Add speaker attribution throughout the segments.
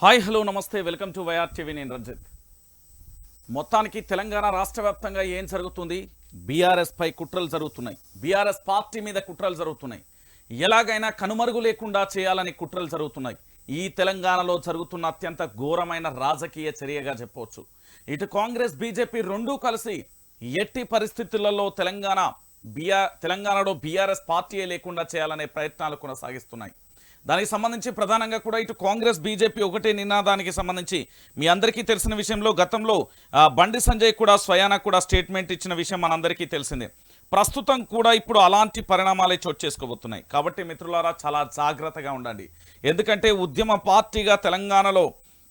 Speaker 1: Hi hello నమస్తే welcome to YR TV. నేను రంజిత్. మొత్తానికి తెలంగాణ రాష్ట్ర వ్యాప్తంగా ఏం జరుగుతుంది? బీఆర్ఎస్ పై కుట్రలు జరుగుతున్నాయి. బీఆర్ఎస్ పార్టీ మీద కుట్రలు జరుగుతున్నాయి. ఎలాగైనా కనుమరుగు లేకుండా చేయాలని కుట్రలు జరుగుతున్నాయి. ఈ తెలంగాణలో జరుగుతున్న అత్యంత ఘోరమైన రాజకీయ చర్యగా చెప్పవచ్చు. ఇటు కాంగ్రెస్ బీజేపీ రెండూ కలిసి ఎట్టి పరిస్థితులలో తెలంగాణలో బీఆర్ఎస్ పార్టీయే లేకుండా చేయాలనే ప్రయత్నాలు కొనసాగిస్తున్నాయి. దానికి సంబంధించి ప్రధానంగా కూడా ఇటు కాంగ్రెస్ బీజేపీ ఒకటే నినాదానికి సంబంధించి మీ అందరికీ తెలిసిన విషయంలో గతంలో బండి సంజయ్ కూడా స్వయానా కూడా స్టేట్మెంట్ ఇచ్చిన విషయం మనందరికీ తెలిసిందే. ప్రస్తుతం కూడా ఇప్పుడు అలాంటి పరిణామాలే చోటు చేసుకోబోతున్నాయి. కాబట్టి మిత్రులారా చాలా జాగ్రత్తగా ఉండండి. ఎందుకంటే ఉద్యమ పార్టీగా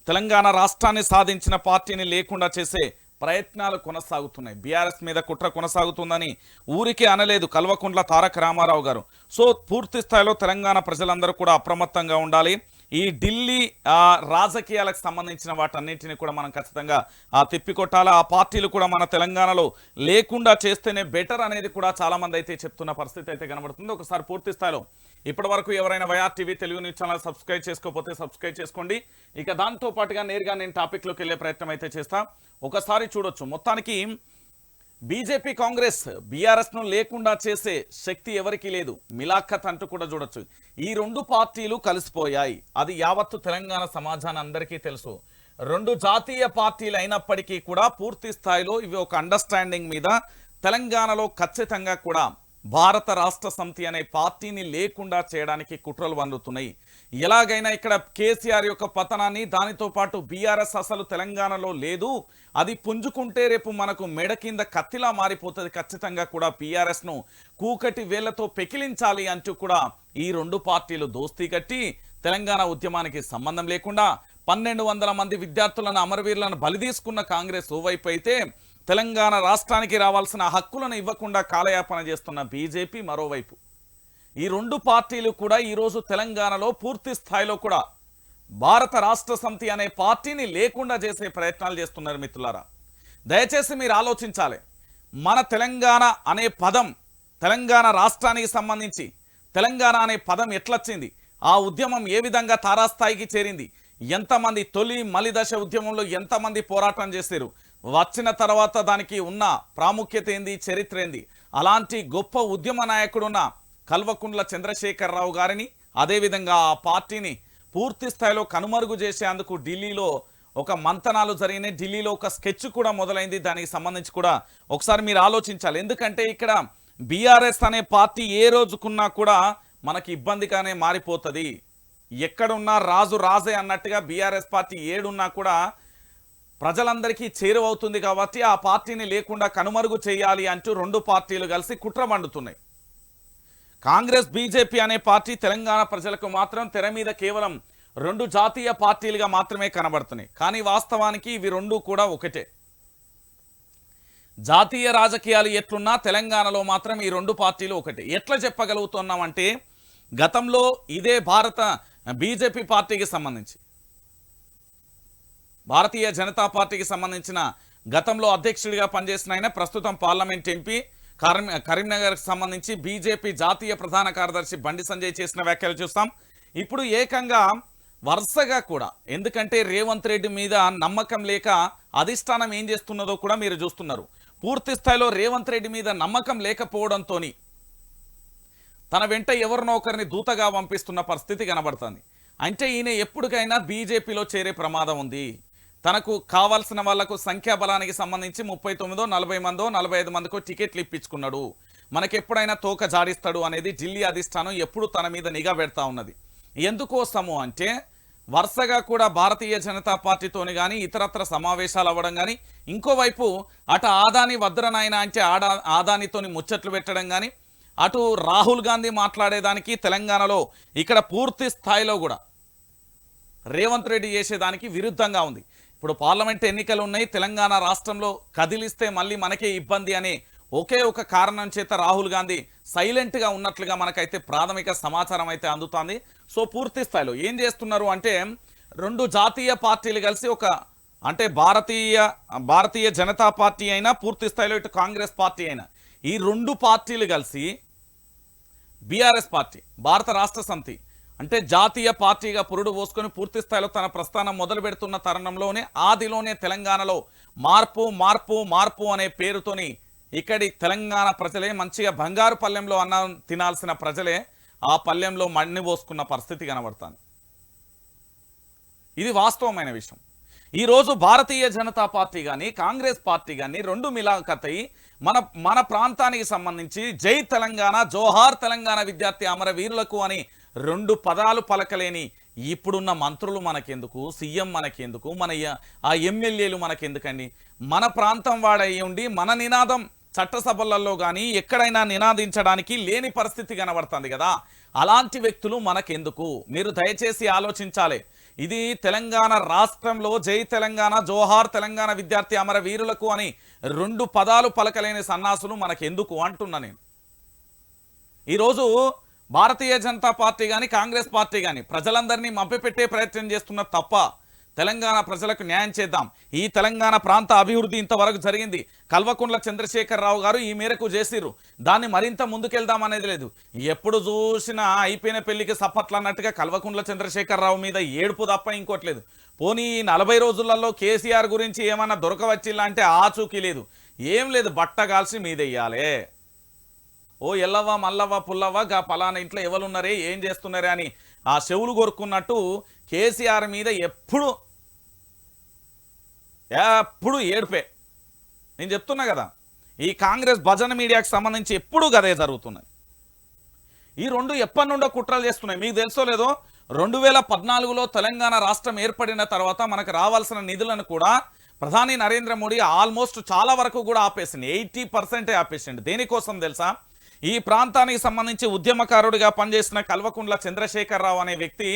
Speaker 1: తెలంగాణ రాష్ట్రాన్ని సాధించిన పార్టీని లేకుండా చేసే ప్రయత్నాలు కొనసాగుతున్నాయి. బీఆర్ఎస్ మీద కుట్ర కొనసాగుతుందని ఊరికే అనలేదు కల్వకుంట్ల తారక రామారావు గారు. సో పూర్తి స్థాయిలో తెలంగాణ ప్రజలందరూ కూడా అప్రమత్తంగా ఉండాలి. ఈ ఢిల్లీ రాజకీయాలకు సంబంధించిన వాటన్నింటినీ కూడా మనం ఖచ్చితంగా తిప్పికొట్టాలి. ఆ పార్టీలు కూడా మన తెలంగాణలో లేకుండా చేస్తేనే బెటర్ అనేది కూడా చాలామంది అయితే చెప్తున్న పరిస్థితి అయితే కనబడుతుంది. ఒకసారి పూర్తి స్థాయిలో ఇప్పటి వరకు ఎవరైనా YR TV Telugu news channel subscribe చేసుకోకపోతే సబ్స్క్రైబ్ చేసుకోండి. ఇక దాంతో పాటుగా నేరుగా నేను టాపిక్లోకి వెళ్ళే ప్రయత్నం అయితే చేస్తా. ఒకసారి చూడొచ్చు, మొత్తానికి బీజేపీ కాంగ్రెస్ బీఆర్ఎస్ను లేకుండా చేసే శక్తి ఎవరికీ లేదు. మిలాఖత్ అంటూ కూడా చూడొచ్చు. ఈ రెండు పార్టీలు కలిసిపోయాయి. అది యావత్తు తెలంగాణ సమాజాన్ని అందరికీ తెలుసు. రెండు జాతీయ పార్టీలు అయినప్పటికీ కూడా పూర్తి స్థాయిలో ఇవి ఒక అండర్స్టాండింగ్ మీద తెలంగాణలో ఖచ్చితంగా కూడా భారత రాష్ట్ర సమితి అనే పార్టీని లేకుండా చేయడానికి కుట్రలు వండుతున్నాయి. ఎలాగైనా ఇక్కడ కేసీఆర్ యొక్క పతనాన్ని, దానితో పాటు బీఆర్ఎస్ అసలు తెలంగాణలో లేదు, అది పుంజుకుంటే రేపు మనకు మెడ కింద కత్తిలా మారిపోతుంది, ఖచ్చితంగా కూడా బీఆర్ఎస్ను కూకటి వేళ్లతో పెకిలించాలి అంటూ కూడా ఈ రెండు పార్టీలు దోస్తీ కట్టి తెలంగాణ ఉద్యమానికి సంబంధం లేకుండా 1200 మంది విద్యార్థులను అమరవీరులను బలి తీసుకున్న కాంగ్రెస్ ఓవైపు అయితే తెలంగాణ రాష్ట్రానికి రావాల్సిన హక్కులను ఇవ్వకుండా కాలయాపన చేస్తున్న బీజేపీ మరోవైపు. ఈ రెండు పార్టీలు కూడా ఈరోజు తెలంగాణలో పూర్తి స్థాయిలో కూడా భారత రాష్ట్ర సమితి అనే పార్టీని లేకుండా చేసే ప్రయత్నాలు చేస్తున్నారు. మిత్రులారా, దయచేసి మీరు ఆలోచించాలి. మన తెలంగాణ అనే పదం, తెలంగాణ రాష్ట్రానికి సంబంధించి తెలంగాణ అనే పదం ఎట్లొచ్చింది, ఆ ఉద్యమం ఏ విధంగా తారాస్థాయికి చేరింది, ఎంతమంది తొలి మలిదశ ఉద్యమంలో ఎంతమంది పోరాటం చేశారు, వచ్చిన తర్వాత దానికి ఉన్న ప్రాముఖ్యత ఏంది, చరిత్ర ఏంది, అలాంటి గొప్ప ఉద్యమ నాయకుడున్న కల్వకుంట్ల చంద్రశేఖరరావు గారిని, అదేవిధంగా ఆ పార్టీని పూర్తి స్థాయిలో కనుమరుగు చేసేందుకు ఢిల్లీలో ఒక మంతనాలు జరిగినాయి. ఢిల్లీలో ఒక స్కెచ్ కూడా మొదలైంది. దానికి సంబంధించి కూడా ఒకసారి మీరు ఆలోచించాలి. ఎందుకంటే ఇక్కడ బీఆర్ఎస్ అనే పార్టీ ఏ రోజుకున్నా కూడా మనకి ఇబ్బందిగానే మారిపోతుంది. ఎక్కడున్నా రాజు రాజే అన్నట్టుగా బీఆర్ఎస్ పార్టీ ఏడున్నా కూడా ప్రజలందరికీ చేరువవుతుంది. కాబట్టి ఆ పార్టీని లేకుండా కనుమరుగు చేయాలి అంటూ రెండు పార్టీలు కలిసి కుట్ర మండుతున్నాయి. కాంగ్రెస్ బీజేపీ అనే పార్టీ తెలంగాణ ప్రజలకు మాత్రం తెర మీద కేవలం రెండు జాతీయ పార్టీలుగా మాత్రమే కనబడుతున్నాయి. కానీ వాస్తవానికి ఇవి రెండు కూడా ఒకటే. జాతీయ రాజకీయాలు ఎట్లున్నా తెలంగాణలో మాత్రం ఈ రెండు పార్టీలు ఒకటే. ఎట్లా చెప్పగలుగుతున్నామంటే గతంలో ఇదే బీజేపీ పార్టీకి సంబంధించి, భారతీయ జనతా పార్టీకి సంబంధించిన గతంలో అధ్యక్షుడిగా పనిచేసిన ఆయన ప్రస్తుతం పార్లమెంట్ ఎంపీ, కరీంనగర్కి సంబంధించి బీజేపీ జాతీయ ప్రధాన కార్యదర్శి బండి సంజయ్ చేసిన వ్యాఖ్యలు చూస్తాం. ఇప్పుడు ఏకంగా వరుసగా కూడా, ఎందుకంటే రేవంత్ రెడ్డి మీద నమ్మకం లేక అధిష్టానం ఏం చేస్తున్నదో కూడా మీరు చూస్తున్నారు. పూర్తి స్థాయిలో రేవంత్ రెడ్డి మీద నమ్మకం లేకపోవడంతో తన వెంట ఎవరినో ఒకరిని దూతగా పంపిస్తున్న పరిస్థితి కనబడుతుంది. అంటే ఈయన ఎప్పటికైనా బీజేపీలో చేరే ప్రమాదం ఉంది. తనకు కావాల్సిన వాళ్లకు సంఖ్యాబలానికి సంబంధించి 39 40 మందో 45 మందికో టికెట్లు ఇప్పించుకున్నాడు, మనకెప్పుడైనా తోక జాడిస్తాడు అనేది ఢిల్లీ అధిష్టానం ఎప్పుడు తన మీద నిఘా పెడతా ఉన్నది. ఎందుకోసము అంటే వరుసగా కూడా భారతీయ జనతా పార్టీతోని కానీ ఇతరత్ర సమావేశాలు అవ్వడం కానీ, ఇంకోవైపు అటు ఆదాని వద్రనాయన అంటే ఆదానితోని ముచ్చట్లు పెట్టడం కానీ, అటు రాహుల్ గాంధీ మాట్లాడేదానికి తెలంగాణలో ఇక్కడ పూర్తి స్థాయిలో కూడా రేవంత్ రెడ్డి చేసేదానికి విరుద్ధంగా ఉంది. ఇప్పుడు పార్లమెంట్ ఎన్నికలు ఉన్నాయి, తెలంగాణ రాష్ట్రంలో కదిలిస్తే మళ్ళీ మనకే ఇబ్బంది అనే ఒకే ఒక కారణం చేత రాహుల్ గాంధీ సైలెంట్గా ఉన్నట్లుగా మనకైతే ప్రాథమిక సమాచారం అయితే అందుతుంది. సో పూర్తి స్థాయిలో ఏం చేస్తున్నారు అంటే రెండు జాతీయ పార్టీలు కలిసి అంటే భారతీయ జనతా పార్టీ అయినా, పూర్తి స్థాయిలో ఇటు కాంగ్రెస్ పార్టీ అయినా, ఈ రెండు పార్టీలు కలిసి బీఆర్ఎస్ పార్టీ, భారత రాష్ట్ర సమితి అంటే జాతీయ పార్టీగా పురుడు పోసుకొని పూర్తి స్థాయిలో తన ప్రస్థానం మొదలు పెడుతున్న తరుణంలోనే ఆదిలోనే తెలంగాణలో మార్పు మార్పు మార్పు అనే పేరుతోని ఇక్కడి తెలంగాణ ప్రజలే మంచిగా బంగారు పల్లెంలో అన్నం తినాల్సిన ప్రజలే ఆ పల్లెంలో మణ్ణి పోసుకున్న పరిస్థితి కనబడుతుంది. ఇది వాస్తవమైన విషయం. ఈరోజు భారతీయ జనతా పార్టీ కానీ కాంగ్రెస్ పార్టీ కానీ రెండు మిలాఖతై మన ప్రాంతానికి సంబంధించి జై తెలంగాణ జోహార్ తెలంగాణ విద్యార్థి అమరవీరులకు అని రెండు పదాలు పలకలేని ఇప్పుడున్న మంత్రులు మనకెందుకు, సీఎం మనకెందుకు, మన ఆ ఎమ్మెల్యేలు మనకెందుకండి? మన ప్రాంతం వాడయి ఉండి మన నినాదం చట్టసభలలో కానీ ఎక్కడైనా నినాదించడానికి లేని పరిస్థితి కనబడుతుంది కదా. అలాంటి వ్యక్తులు మనకెందుకు? మీరు దయచేసి ఆలోచించాలి. ఇది తెలంగాణ రాష్ట్రంలో జై తెలంగాణ జోహార్ తెలంగాణ విద్యార్థి అమరవీరులకు అని రెండు పదాలు పలకలేని సన్నాసులు మనకెందుకు అంటున్నా నేను. ఈరోజు భారతీయ జనతా పార్టీ కానీ కాంగ్రెస్ పార్టీ కానీ ప్రజలందరినీ మభ్యపెట్టే ప్రయత్నం చేస్తున్న తప్ప తెలంగాణ ప్రజలకు న్యాయం చేద్దాం. ఈ తెలంగాణ ప్రాంత అభివృద్ధి ఇంతవరకు జరిగింది. కల్వకుంట్ల చంద్రశేఖరరావు గారు ఈ మేరకు చేసిర్రు. దాన్ని మరింత ముందుకెళ్దాం అనేది లేదు. ఎప్పుడు చూసినా అయిపోయిన పెళ్లికి సప్పట్లు అన్నట్టుగా కల్వకుంట్ల చంద్రశేఖరరావు మీద ఏడుపు తప్ప ఇంకోట్లేదు. పోనీ 40 రోజులలో కేసీఆర్ గురించి ఏమన్నా దొరకవచ్చిల్లా అంటే ఆచూకీ లేదు, ఏం లేదు. బట్ట కాల్సి మీదెయ్యాలే. ఓ ఎల్లవ్వ మల్లవ్వ పుల్లవ్వ గా పలానా ఇంట్లో ఎవరున్నారే ఏం చేస్తున్నారే అని ఆ చెవులు కొరుక్కున్నట్టు కేసీఆర్ మీద ఎప్పుడు ఏడుపే. నేను చెప్తున్నా కదా, ఈ కాంగ్రెస్ భజన మీడియాకి సంబంధించి ఎప్పుడు గదే జరుగుతున్నది. ఈ రెండు ఎప్పటి నుండో కుట్రలు చేస్తున్నాయి. మీకు తెలుసో లేదో 2014లో తెలంగాణ రాష్ట్రం ఏర్పడిన తర్వాత మనకు రావాల్సిన నిధులను కూడా ప్రధాని నరేంద్ర మోడీ ఆల్మోస్ట్ చాలా వరకు కూడా ఆపేసింది. 80% ఆపేసింది. దేనికోసం తెలుసా? ఈ ప్రాంతానికి సంబంధించి ఉద్యమకారుడిగా పనిచేసిన కల్వకుంట్ల చంద్రశేఖరరావు అనే వ్యక్తి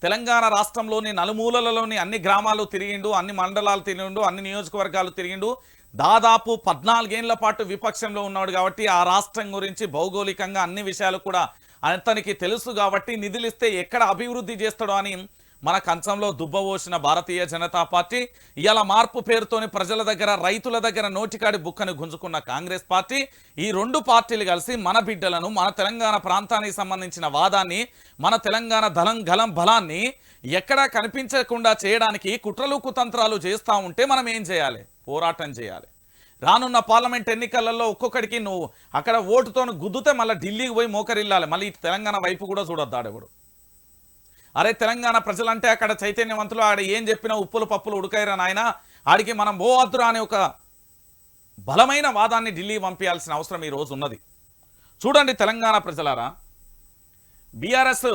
Speaker 1: తెలంగాణ రాష్ట్రంలోని నలుమూలలలోని అన్ని గ్రామాలు తిరిగిండు, అన్ని మండలాలు తిరిగిండు, అన్ని నియోజకవర్గాలు తిరిగిండు. దాదాపు 14 ఏళ్ల పాటు విపక్షంలో ఉన్నాడు కాబట్టి ఆ రాష్ట్రం గురించి భౌగోళికంగా అన్ని విషయాలు కూడా అతనికి తెలుసు. కాబట్టి నిధులు ఇస్తే ఎక్కడ అభివృద్ధి చేస్తాడో అని మన కంచంలో దుబ్బవోసిన భారతీయ జనతా పార్టీ ఇవాళ మార్పు పేరుతోని ప్రజల దగ్గర రైతుల దగ్గర నోటికాడి బుక్కను గుంజుకున్న కాంగ్రెస్ పార్టీ, ఈ రెండు పార్టీలు కలిసి మన బిడ్డలను మన తెలంగాణ ప్రాంతానికి సంబంధించిన వాదాన్ని మన తెలంగాణ ధనం గలం బలాన్ని ఎక్కడా కనిపించకుండా చేయడానికి కుట్రలు కుతంత్రాలు చేస్తూ ఉంటే మనం ఏం చేయాలి? పోరాటం చేయాలి. రానున్న పార్లమెంట్ ఎన్నికలలో ఒక్కొక్కడికి నువ్వు అక్కడ ఓటుతో గుద్దుతే మళ్ళీ ఢిల్లీకి పోయి మోకరిల్లాలి. మళ్ళీ తెలంగాణ వైపు కూడా చూడొద్దాడెవడు. అరే తెలంగాణ ప్రజలంటే అక్కడ చైతన్యవంతులు, ఆడ ఏం చెప్పినా ఉప్పులు పప్పులు ఉడకైరా నాయన, ఆడికి మనం పోవద్దురా అనే ఒక బలమైన వాదాన్ని ఢిల్లీ పంపించాల్సిన అవసరం ఈ రోజు ఉన్నది. చూడండి తెలంగాణ ప్రజలారా, బీఆర్ఎస్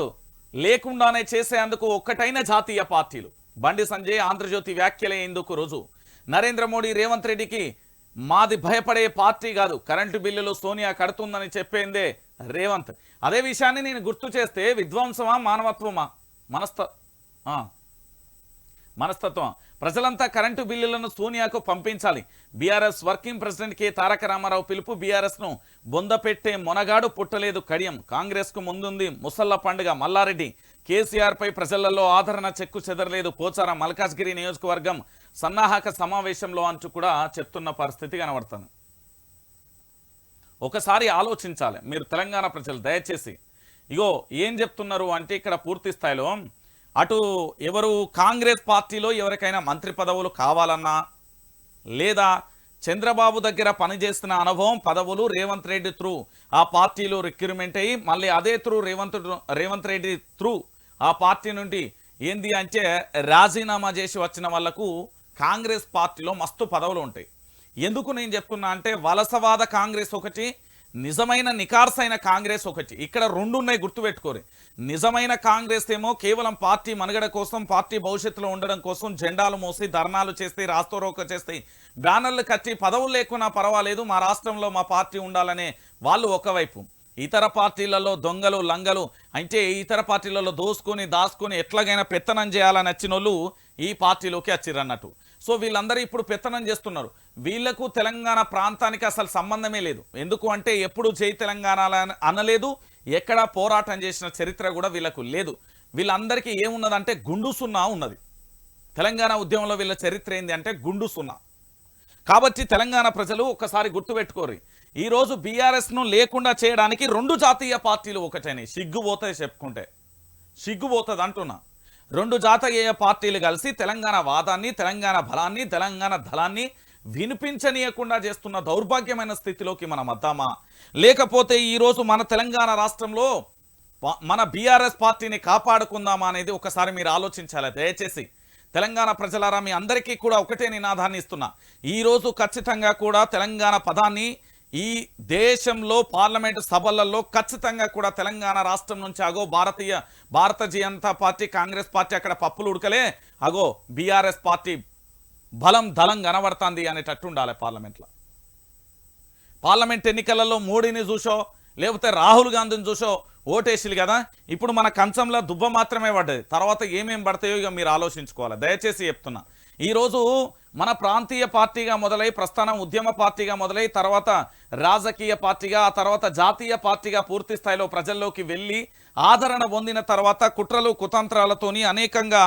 Speaker 1: లేకుండానే చేసేందుకు ఒక్కటైన జాతీయ పార్టీలు బండి సంజయ్ ఆంధ్రజ్యోతి వ్యాఖ్యలయ్యేందుకు రోజు నరేంద్ర మోడీ రేవంత్ రెడ్డికి మాది భయపడే పార్టీ కాదు, కరెంటు బిల్లులు సోనియా కడుతుందని చెప్పేందే రేవంత్. అదే విషయాన్ని నేను గుర్తు చేస్తే విధ్వంసమా మానవత్వమా మనస్తత్వం? ప్రజలంతా కరెంటు బిల్లులను సోనియాకు పంపించాలి. బీఆర్ఎస్ వర్కింగ్ ప్రెసిడెంట్ కె తారక రామారావు పిలుపు. బీఆర్ఎస్ను బొందపెట్టే మొనగాడు పుట్టలేదు కడియం. కాంగ్రెస్కు ముందుంది ముసల్ల పండుగ మల్లారెడ్డి. కేసీఆర్ పై ప్రజలలో ఆదరణ చెక్కు చెదరలేదు. పోచారం మల్కాజ్గిరి నియోజకవర్గం సన్నాహక సమావేశంలో అంటూ కూడా చెప్తున్న పరిస్థితి కనబడుతుంది. ఒకసారి ఆలోచించాలి మీరు తెలంగాణ ప్రజలు దయచేసి. ఇగో ఏం చెప్తున్నారు అంటే ఇక్కడ పూర్తి స్థాయిలో అటు ఎవరు కాంగ్రెస్ పార్టీలో ఎవరికైనా మంత్రి పదవులు కావాలన్నా లేదా చంద్రబాబు దగ్గర పనిచేస్తున్న అనుభవం పదవులు రేవంత్ రెడ్డి త్రూ ఆ పార్టీలో రిక్రూట్మెంట్ అయ్యి మళ్ళీ అదే త్రూ రేవంత్ రెడ్డి త్రూ ఆ పార్టీ నుండి ఏంది అంటే రాజీనామా చేసి వచ్చిన వాళ్లకు కాంగ్రెస్ పార్టీలో మస్తు పదవులు ఉంటాయి. ఎందుకు నేను చెప్తున్నా అంటే వలసవాద కాంగ్రెస్ ఒకటి, నిజమైన నికార్సైన కాంగ్రెస్ ఒకటి. ఇక్కడ రెండు ఉన్నాయి, గుర్తుపెట్టుకోరు. నిజమైన కాంగ్రెస్ ఏమో కేవలం పార్టీ మనుగడ కోసం, పార్టీ భవిష్యత్తులో ఉండడం కోసం జెండాలు మోసి ధర్నాలు చేస్తే, రాస్తోరోక చేస్తే, బ్యానర్లు కట్టి పదవులు లేకున్నా పర్వాలేదు మా రాష్ట్రంలో మా పార్టీ ఉండాలనే వాళ్ళు ఒకవైపు. ఇతర పార్టీలలో దొంగలు లంగలు అంటే ఇతర పార్టీలలో దోసుకొని దాచుకొని ఎట్లాగైనా పెత్తనం చేయాలని వచ్చిన వాళ్ళు ఈ పార్టీలోకి వచ్చిర్రన్నట్టు. సో వీళ్ళందరూ ఇప్పుడు పెత్తనం చేస్తున్నారు. వీళ్లకు తెలంగాణ ప్రాంతానికి అసలు సంబంధమే లేదు. ఎందుకు అంటే ఎప్పుడు జై తెలంగాణ అనలేదు, ఎక్కడ పోరాటం చేసిన చరిత్ర కూడా వీళ్ళకు లేదు. వీళ్ళందరికీ ఏమున్నదంటే గుండు సున్నా ఉన్నది. తెలంగాణ ఉద్యమంలో వీళ్ళ చరిత్ర ఏంది అంటే గుండు సున్నా. కాబట్టి తెలంగాణ ప్రజలు ఒకసారి గుర్తుపెట్టుకోరు, ఈరోజు బీఆర్ఎస్ను లేకుండా చేయడానికి రెండు జాతీయ పార్టీలు ఒకటైనాయి. సిగ్గుపోతాయి చెప్పుకుంటే. సిగ్గుపోతుంది అంటున్నా. రెండు జాతీయ పార్టీలు కలిసి తెలంగాణ వాదాన్ని, తెలంగాణ బలాన్ని, తెలంగాణ దళాన్ని వినిపించనీయకుండా చేస్తున్న దౌర్భాగ్యమైన స్థితిలోకి మనం వద్దామా? లేకపోతే ఈరోజు మన తెలంగాణ రాష్ట్రంలో మన బీఆర్ఎస్ పార్టీని కాపాడుకుందామా అనేది ఒకసారి మీరు ఆలోచించాలి. దయచేసి తెలంగాణ ప్రజలారా, మీ అందరికీ కూడా ఒకటే నినాదాన్ని ఇస్తున్నా. ఈరోజు ఖచ్చితంగా కూడా తెలంగాణ పదాన్ని ఈ దేశంలో పార్లమెంటు సభలలో ఖచ్చితంగా కూడా తెలంగాణ రాష్ట్రం నుంచి అగో భారతీయ జనతా పార్టీ, కాంగ్రెస్ పార్టీ అక్కడ పప్పులు ఉడకలే, అగో బీఆర్ఎస్ పార్టీ బలం దళం కనబడుతుంది అనేటట్టు ఉండాలి. పార్లమెంట్ ఎన్నికలలో మోడీని చూసో లేకపోతే రాహుల్ గాంధీని చూసో ఓటేసిలు కదా. ఇప్పుడు మన కంచంలో దుబ్బ మాత్రమే పడ్డది, తర్వాత ఏమేం పడతాయో ఇక మీరు ఆలోచించుకోవాలి. దయచేసి చెప్తున్నా, ఈరోజు మన ప్రాంతీయ పార్టీగా మొదలై ప్రస్థానం ఉద్యమ పార్టీగా మొదలై తర్వాత రాజకీయ పార్టీగా, ఆ తర్వాత జాతీయ పార్టీగా పూర్తి స్థాయిలో ప్రజల్లోకి వెళ్ళి ఆదరణ పొందిన తర్వాత కుట్రలు కుతంత్రాలతోని అనేకంగా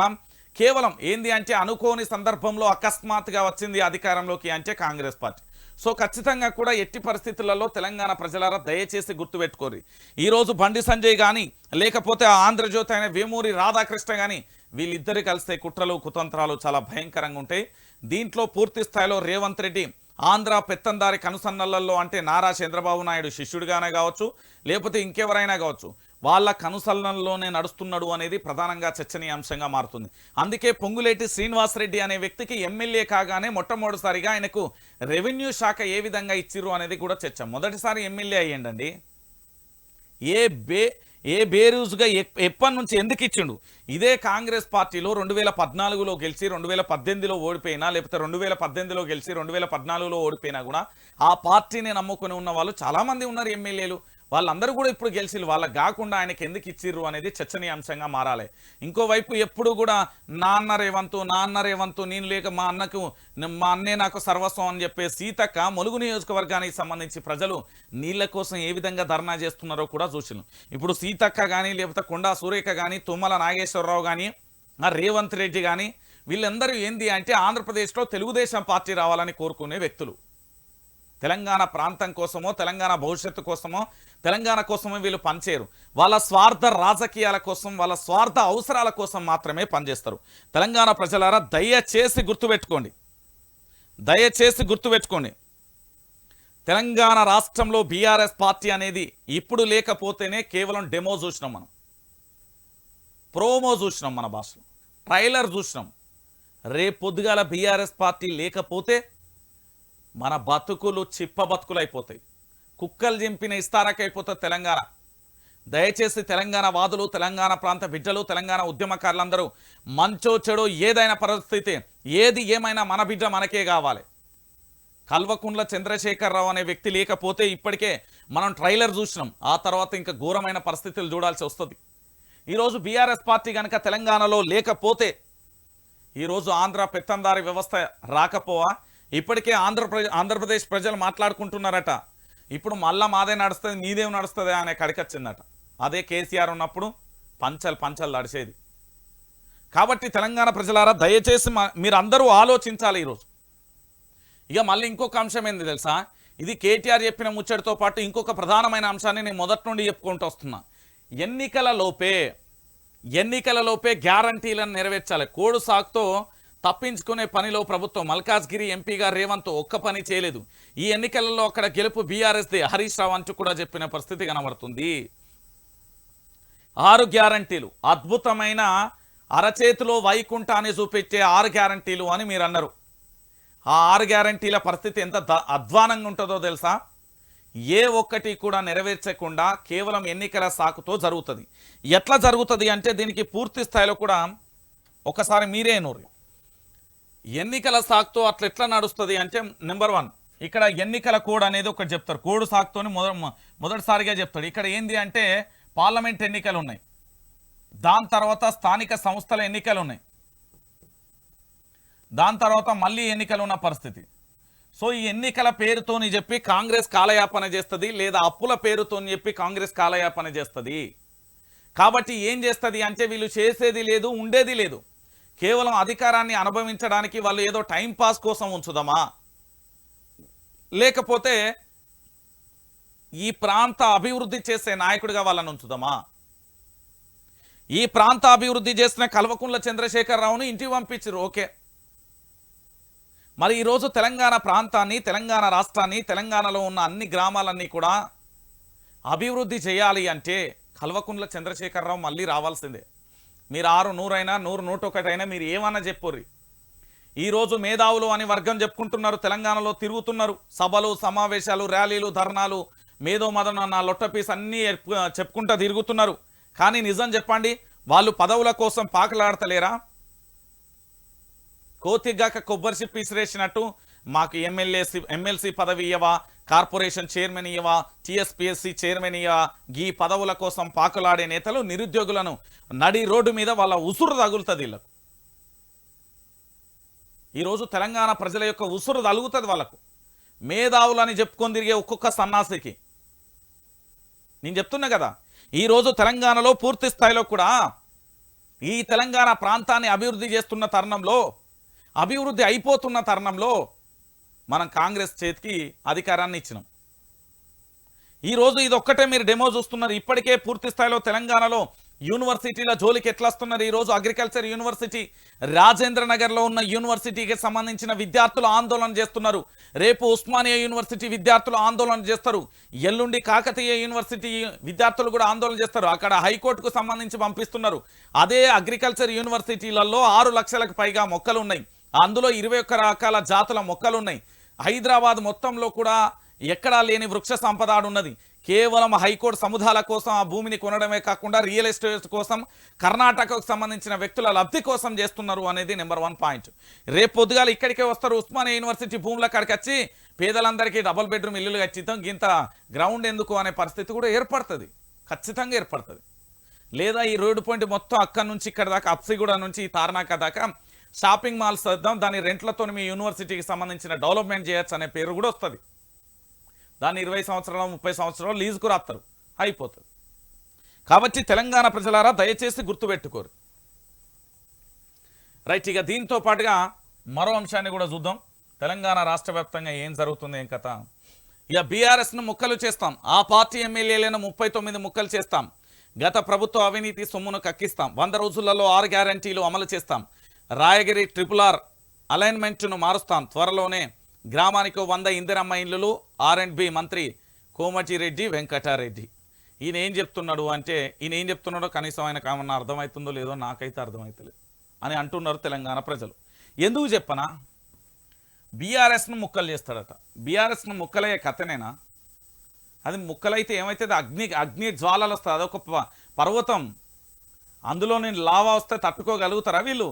Speaker 1: కేవలం ఏంది అంటే అనుకోని సందర్భంలో అకస్మాత్తుగా వచ్చింది అధికారంలోకి అంటే కాంగ్రెస్ పార్టీ. సో ఖచ్చితంగా కూడా ఎట్టి పరిస్థితులలో తెలంగాణ ప్రజలారా దయచేసి గుర్తుపెట్టుకోరు. ఈరోజు బండి సంజయ్ కానీ లేకపోతే ఆంధ్రజ్యోతి అయిన వేమూరి రాధాకృష్ణ కానీ వీళ్ళిద్దరు కలిస్తే కుట్రలు కుతంత్రాలు చాలా భయంకరంగా ఉంటాయి. దీంట్లో పూర్తి స్థాయిలో రేవంత్ రెడ్డి ఆంధ్ర పెత్తందారి కనుసన్నలలో అంటే నారా చంద్రబాబు నాయుడు శిష్యుడిగానే కావచ్చు లేకపోతే ఇంకెవరైనా కావచ్చు వాళ్ళ కనుసన్నల్లోనే నడుస్తున్నాడు అనేది ప్రధానంగా చర్చనీయాంశంగా మారుతుంది. అందుకే పొంగులేటి శ్రీనివాసరెడ్డి అనే వ్యక్తికి ఎమ్మెల్యే కాగానే మొట్టమొదటిసారిగా ఆయనకు రెవెన్యూ శాఖ ఏ విధంగా ఇచ్చిర్రు అనేది కూడా చర్చ. మొదటిసారి ఎమ్మెల్యే అయ్యండి, ఏ బేరూజుగా ఎప్పటి నుంచి ఎందుకు ఇచ్చిండు? ఇదే కాంగ్రెస్ పార్టీలో 2014లో గెలిచి 2018లో ఓడిపోయినా లేకపోతే 2018లో గెలిచి 2014లో ఓడిపోయినా కూడా ఆ పార్టీని నమ్ముకుని ఉన్న వాళ్ళు చాలామంది ఉన్నారు ఎమ్మెల్యేలు. వాళ్ళందరూ కూడా ఇప్పుడు గెలిచి వాళ్ళకి కాకుండా ఆయనకి ఎందుకు ఇచ్చిర్రు అనేది చర్చనీయాంశంగా మారాలి. ఇంకోవైపు ఎప్పుడు కూడా నాన్న రేవంతు నేను లేక మా అన్నే నాకు సర్వస్వం అని చెప్పే సీతక్క ములుగు నియోజకవర్గానికి సంబంధించి ప్రజలు నీళ్ల కోసం ఏ విధంగా ధర్నా చేస్తున్నారో కూడా చూసినాం. ఇప్పుడు సీతక్క కానీ లేకపోతే కొండా సురేఖ కానీ తుమ్మల నాగేశ్వరరావు కానీ రేవంత్ రెడ్డి కానీ వీళ్ళందరూ ఏంది అంటే ఆంధ్రప్రదేశ్లో తెలుగుదేశం పార్టీ రావాలని కోరుకునే వ్యక్తులు. తెలంగాణ ప్రాంతం కోసమో తెలంగాణ భవిష్యత్తు కోసమో తెలంగాణ కోసమో వీళ్ళు పనిచేయరు. వాళ్ళ స్వార్థ రాజకీయాల కోసం వాళ్ళ స్వార్థ అవసరాల కోసం మాత్రమే పనిచేస్తారు. తెలంగాణ ప్రజలారా దయచేసి గుర్తుపెట్టుకోండి, తెలంగాణ రాష్ట్రంలో బీఆర్ఎస్ పార్టీ అనేది ఇప్పుడు లేకపోతేనే కేవలం డెమో చూసినాం, మనం ప్రోమో చూసినాం, మన భాషలో ట్రైలర్ చూసినాం. రేపు పొద్దుగాల బీఆర్ఎస్ పార్టీ లేకపోతే మన బతుకులు చిప్ప బతుకులు అయిపోతాయి, కుక్కలు చింపిన ఇస్తారకైపోతుంది తెలంగాణ. దయచేసి తెలంగాణ వాదులు, తెలంగాణ ప్రాంత బిడ్డలు, తెలంగాణ ఉద్యమకారులందరూ మంచో చెడో ఏదైనా పరిస్థితి ఏది ఏమైనా మన బిడ్డ మనకే కావాలి. కల్వకుంట్ల చంద్రశేఖరరావు అనే వ్యక్తి లేకపోతే ఇప్పటికే మనం ట్రైలర్ చూసినాం, ఆ తర్వాత ఇంకా ఘోరమైన పరిస్థితులు చూడాల్సి వస్తుంది. ఈరోజు బీఆర్ఎస్ పార్టీ కనుక తెలంగాణలో లేకపోతే ఈరోజు ఆంధ్ర పెత్తందారి వ్యవస్థ రాకపోవా? ఇప్పటికే ఆంధ్రప్రదేశ్ ప్రజలు మాట్లాడుకుంటున్నారట, ఇప్పుడు మళ్ళా మాదే నడుస్తుంది మీదేం నడుస్తుంది అనే కడికొచ్చిందట. అదే కేసీఆర్ ఉన్నప్పుడు పంచలు నడిచేది. కాబట్టి తెలంగాణ ప్రజలారా దయచేసి మీరందరూ ఆలోచించాలి ఈరోజు. ఇక మళ్ళీ ఇంకొక అంశం ఏంది తెలుసా, ఇది కేటీఆర్ చెప్పిన ముచ్చటితో పాటు ఇంకొక ప్రధానమైన అంశాన్ని నేను మొదటి నుండి చెప్పుకుంటూ వస్తున్నా. ఎన్నికల లోపే గ్యారంటీలను నెరవేర్చాలి. కోడు సాకుతో తప్పించుకునే పనిలో ప్రభుత్వం మల్కాజ్గిరి ఎంపీగా రేవంత్ ఒక్క పని చేయలేదు. ఈ ఎన్నికలలో అక్కడ గెలుపు బీఆర్ఎస్దే హరీష్ రావు అంటూ కూడా చెప్పిన పరిస్థితి కనబడుతుంది. 6 గ్యారంటీలు అద్భుతమైన అరచేతిలో వైకుంఠాన్ని చూపించే 6 గ్యారంటీలు అని మీరు అన్నారు. ఆ 6 గ్యారంటీల పరిస్థితి ఎంత అధ్వానంగా ఉంటుందో తెలుసా? ఏ ఒక్కటి కూడా నెరవేర్చకుండా కేవలం ఎన్నికల సాకుతో జరుగుతుంది. ఎట్లా జరుగుతుంది అంటే దీనికి పూర్తి స్థాయిలో కూడా ఒకసారి మీరే నోరు. ఎన్నికల సాకుతో అట్లా ఎట్లా నడుస్తుంది అంటే నెంబర్ 1 ఇక్కడ ఎన్నికల కోడ్ అనేది ఒకటి చెప్తారు. కోడ్ సాకుతోని మొదటిసారిగా చెప్తాడు. ఇక్కడ ఏంది అంటే పార్లమెంట్ ఎన్నికలు ఉన్నాయి, దాని తర్వాత స్థానిక సంస్థల ఎన్నికలు ఉన్నాయి, దాని తర్వాత మళ్ళీ ఎన్నికలు ఉన్న పరిస్థితి. సో ఈ ఎన్నికల పేరుతోని చెప్పి కాంగ్రెస్ కాలయాపన చేస్తుంది, లేదా అప్పుల పేరుతోని చెప్పి కాంగ్రెస్ కాలయాపన చేస్తుంది. కాబట్టి ఏం చేస్తుంది అంటే వీళ్ళు చేసేది లేదు, ఉండేది లేదు. కేవలం అధికారాన్ని అనుభవించడానికి వాళ్ళు ఏదో టైం పాస్ కోసం ఉంచుదామా, లేకపోతే ఈ ప్రాంత అభివృద్ధి చేసే నాయకుడిగా వాళ్ళని ఉంచుదామా? ఈ ప్రాంత అభివృద్ధి చేసిన కల్వకుంట్ల చంద్రశేఖరరావును ఇంటికి పంపించారు. ఓకే, మరి ఈరోజు తెలంగాణ ప్రాంతాన్ని, తెలంగాణ రాష్ట్రాన్ని, తెలంగాణలో ఉన్న అన్ని గ్రామాలన్నీ కూడా అభివృద్ధి చేయాలి అంటే కల్వకుంట్ల చంద్రశేఖరరావు మళ్ళీ రావాల్సిందే. మీరు 6, 100 అయినా 100, 101 అయినా మీరు ఏమన్నా చెప్పుర్రి. ఈరోజు మేధావులు అని వర్గం చెప్పుకుంటున్నారు, తెలంగాణలో తిరుగుతున్నారు, సభలు, సమావేశాలు, ర్యాలీలు, ధర్నాలు, మేధో మదన నా లొట్టపీస్ అన్నీ చెప్పుకుంటా తిరుగుతున్నారు. కానీ నిజం చెప్పండి, వాళ్ళు పదవుల కోసం పాకలాడతలేరా? కోతిగాక కొబ్బరి చిప్పి విసిరేసినట్టు మాకు ఎమ్మెల్సీ పదవి ఇయ్యవా, కార్పొరేషన్ చైర్మన్ ఇయ్యవా, టీఎస్పీఎస్సీ చైర్మన్ ఇయ్యవా, ఈ పదవుల కోసం పాకులాడే నేతలు నిరుద్యోగులను నడి రోడ్డు మీద వాళ్ళ ఉసురు తగులుతుంది. వీళ్ళకు ఈరోజు తెలంగాణ ప్రజల యొక్క ఉసురు తగులుతుంది వాళ్ళకు. మేధావులని చెప్పుకొని తిరిగే ఒక్కొక్క సన్నాసికి నేను చెప్తున్నా కదా, ఈరోజు తెలంగాణలో పూర్తి స్థాయిలో కూడా ఈ తెలంగాణ ప్రాంతాన్ని అభివృద్ధి చేస్తున్న తరుణంలో, అభివృద్ధి అయిపోతున్న తరుణంలో మనం కాంగ్రెస్ చేతికి అధికారాన్ని ఇచ్చినాం. ఈరోజు ఇది ఒక్కటే మీరు డెమో చూస్తున్నారు. ఇప్పటికే పూర్తి స్థాయిలో తెలంగాణలో యూనివర్సిటీల జోలికి ఎట్లా వస్తున్నారు. ఈరోజు అగ్రికల్చర్ యూనివర్సిటీ, రాజేంద్ర నగర్లో ఉన్న యూనివర్సిటీకి సంబంధించిన విద్యార్థులు ఆందోళన చేస్తున్నారు. రేపు ఉస్మానియా యూనివర్సిటీ విద్యార్థులు ఆందోళన చేస్తారు. ఎల్లుండి కాకతీయ యూనివర్సిటీ విద్యార్థులు కూడా ఆందోళన చేస్తారు. అక్కడ హైకోర్టుకు సంబంధించి పంపిస్తున్నారు. అదే అగ్రికల్చర్ యూనివర్సిటీలలో 6 లక్షలకు పైగా మొక్కలు ఉన్నాయి. అందులో 21 రకాల జాతుల మొక్కలు ఉన్నాయి. హైదరాబాద్ మొత్తంలో కూడా ఎక్కడా లేని వృక్ష సంపద ఉన్నది. కేవలం హైకోర్టు సముదాల కోసం ఆ భూమిని కొనడమే కాకుండా రియల్ ఎస్టేట్ కోసం, కర్ణాటకకు సంబంధించిన వ్యక్తుల లబ్ధి కోసం చేస్తున్నారు అనేది నెంబర్ 1 పాయింట్. రేపు పొద్దుగాలు ఇక్కడికే వస్తారు. ఉస్మానియా యూనివర్సిటీ భూముల కాడికి వచ్చి పేదలందరికీ డబుల్ బెడ్రూమ్ ఇల్లులు ఖచ్చితం, ఇంత గ్రౌండ్ ఎందుకు అనే పరిస్థితి కూడా ఏర్పడుతుంది, ఖచ్చితంగా ఏర్పడుతుంది. లేదా ఈ రోడ్డు పాయింట్ మొత్తం అక్కడి నుంచి ఇక్కడ దాకా, అప్సిగూడ నుంచి ఈ తార్నాక దాకా షాపింగ్ మాల్స్ వద్దాం, దాని రెంట్లతో మీ యూనివర్సిటీకి సంబంధించిన డెవలప్మెంట్ చేయొచ్చు అనే పేరు కూడా వస్తుంది. దాన్ని 20 సంవత్సరాలు 30 సంవత్సరాలు లీజుకు రాస్తారు, అయిపోతుంది. కాబట్టి తెలంగాణ ప్రజలారా దయచేసి గుర్తుపెట్టుకోరు. రైట్, ఇక దీంతో పాటుగా మరో అంశాన్ని కూడా చూద్దాం. తెలంగాణ రాష్ట్ర వ్యాప్తంగా ఏం జరుగుతుంది, ఏం కథ. ఇక బీఆర్ఎస్ను ముక్కలు చేస్తాం, ఆ పార్టీ ఎమ్మెల్యేలను 39 ముక్కలు చేస్తాం, గత ప్రభుత్వ అవినీతి సొమ్మును కక్కిస్తాం, 100 రోజులలో 6 గ్యారంటీలు అమలు చేస్తాం, రాయగిరి RRR అలైన్మెంట్ను మారుస్తాం, త్వరలోనే గ్రామానికి 100 ఇందిరమ్మ ఇళ్ళు, R&B మంత్రి కోమటిరెడ్డి వెంకటారెడ్డి. ఈయన ఏం చెప్తున్నాడు అంటే, ఈయన ఏం చెప్తున్నాడో కనీసం ఆయనకు ఏమన్నా అర్థమవుతుందో లేదో నాకైతే అర్థమవుతలేదు అని అంటున్నారు తెలంగాణ ప్రజలు. ఎందుకు చెప్పనా, బీఆర్ఎస్ను ముక్కలు చేస్తాడట. బీఆర్ఎస్ను ముక్కలయ్యే కథనేనా? అది ముక్కలైతే ఏమవుతుంది, అగ్ని జ్వాలలు వస్తుంది, అదొక పర్వతం, అందులో నేను లావా వస్తే తట్టుకోగలుగుతారా వీళ్ళు?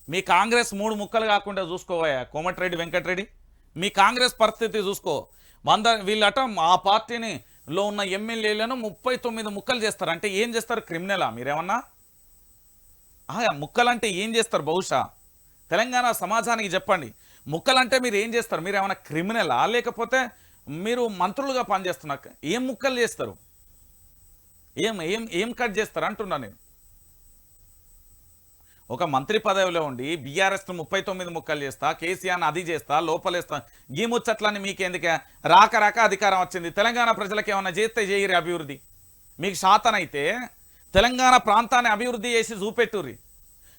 Speaker 1: మీ కాంగ్రెస్ 3 ముక్కలు కాకుండా చూసుకోవా కోమటిరెడ్డి వెంకటరెడ్డి, మీ కాంగ్రెస్ పరిస్థితి చూసుకో. వీళ్ళట ఆ పార్టీని లో ఉన్న ఎమ్మెల్యేలను 39 ముక్కలు చేస్తారు. అంటే ఏం చేస్తారు, క్రిమినలా మీరేమన్నా? ముక్కలంటే ఏం చేస్తారు? బహుశా తెలంగాణ సమాజానికి చెప్పండి, ముక్కలంటే మీరు ఏం చేస్తారు? మీరు ఏమన్నా క్రిమినలా, లేకపోతే మీరు మంత్రులుగా పనిచేస్తున్నారు? ఏం ముక్కలు చేస్తారు, ఏం ఏం ఏం కట్ చేస్తారు అంటున్నా నేను. ఒక మంత్రి పదవిలో ఉండి బీఆర్ఎస్ను 39 ముక్కలు చేస్తా, కేసీఆర్ని అది చేస్తా, లోపలేస్తా, ఈ ముచ్చట్లని మీకెందుకే? రాక అధికారం వచ్చింది, తెలంగాణ ప్రజలకు ఏమన్నా చేస్తే చేయరు అభివృద్ధి. మీకు శాతనైతే తెలంగాణ ప్రాంతాన్ని అభివృద్ధి చేసి చూపెట్టుర్రి.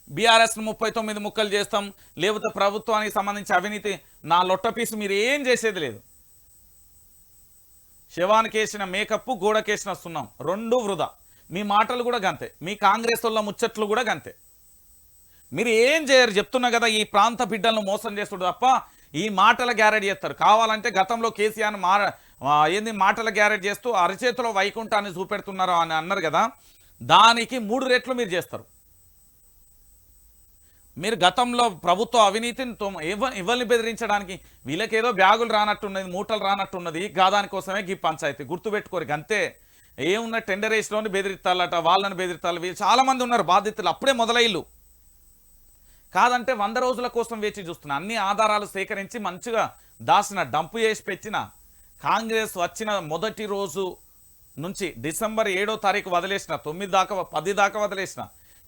Speaker 1: బీఆర్ఎస్ను 39 ముక్కలు చేస్తాం, లేకపోతే ప్రభుత్వానికి సంబంధించి అవినీతి నా లొట్టపీసు మీరు ఏం చేసేది లేదు. శవానికి వేసిన మేకప్, గోడకేసిన సున్నం, 2 వృధా. మీ మాటలు కూడా గంతే, మీ కాంగ్రెస్ వాళ్ళ ముచ్చట్లు కూడా గంతే. మీరు ఏం చేయరు, చెప్తున్నా కదా, ఈ ప్రాంత బిడ్డలను మోసం చేస్తుడు తప్ప ఈ మాటల గ్యారెంటీ చేస్తారు. కావాలంటే గతంలో కేసీఆర్ని ఏంది మాటల గ్యారెంటీ చేస్తూ అరచేతిలో వైకుంఠాన్ని చూపెడుతున్నారు అని అన్నారు కదా, దానికి 3 రెట్లు మీరు చేస్తారు. మీరు గతంలో ప్రభుత్వ అవినీతిని ఎవరిని బెదిరించడానికి, వీళ్ళకేదో బ్యాగులు రానట్టున్నది, మూటలు రానట్టున్నది, గాదానికోసమే ఈ పంచాయతీ గుర్తుపెట్టుకోరు అంతే. ఏమున్న టెండర్ వేసిలోని బెదిరిస్తాలట, వాళ్ళని బెదిరిస్తాలు, వీళ్ళు చాలామంది ఉన్నారు బాధితులు, అప్పుడే మొదలయ్యిల్లు. కాదంటే 100 రోజుల కోసం వేచి చూస్తున్నా, అన్ని ఆధారాలు సేకరించి మంచిగా దాసిన, డంపు చేసి పెట్టిన కాంగ్రెస్ వచ్చిన మొదటి రోజు నుంచి డిసెంబర్ 7వ తారీఖు వదిలేసిన, 9 దాకా 10 దాకా వదిలేసిన,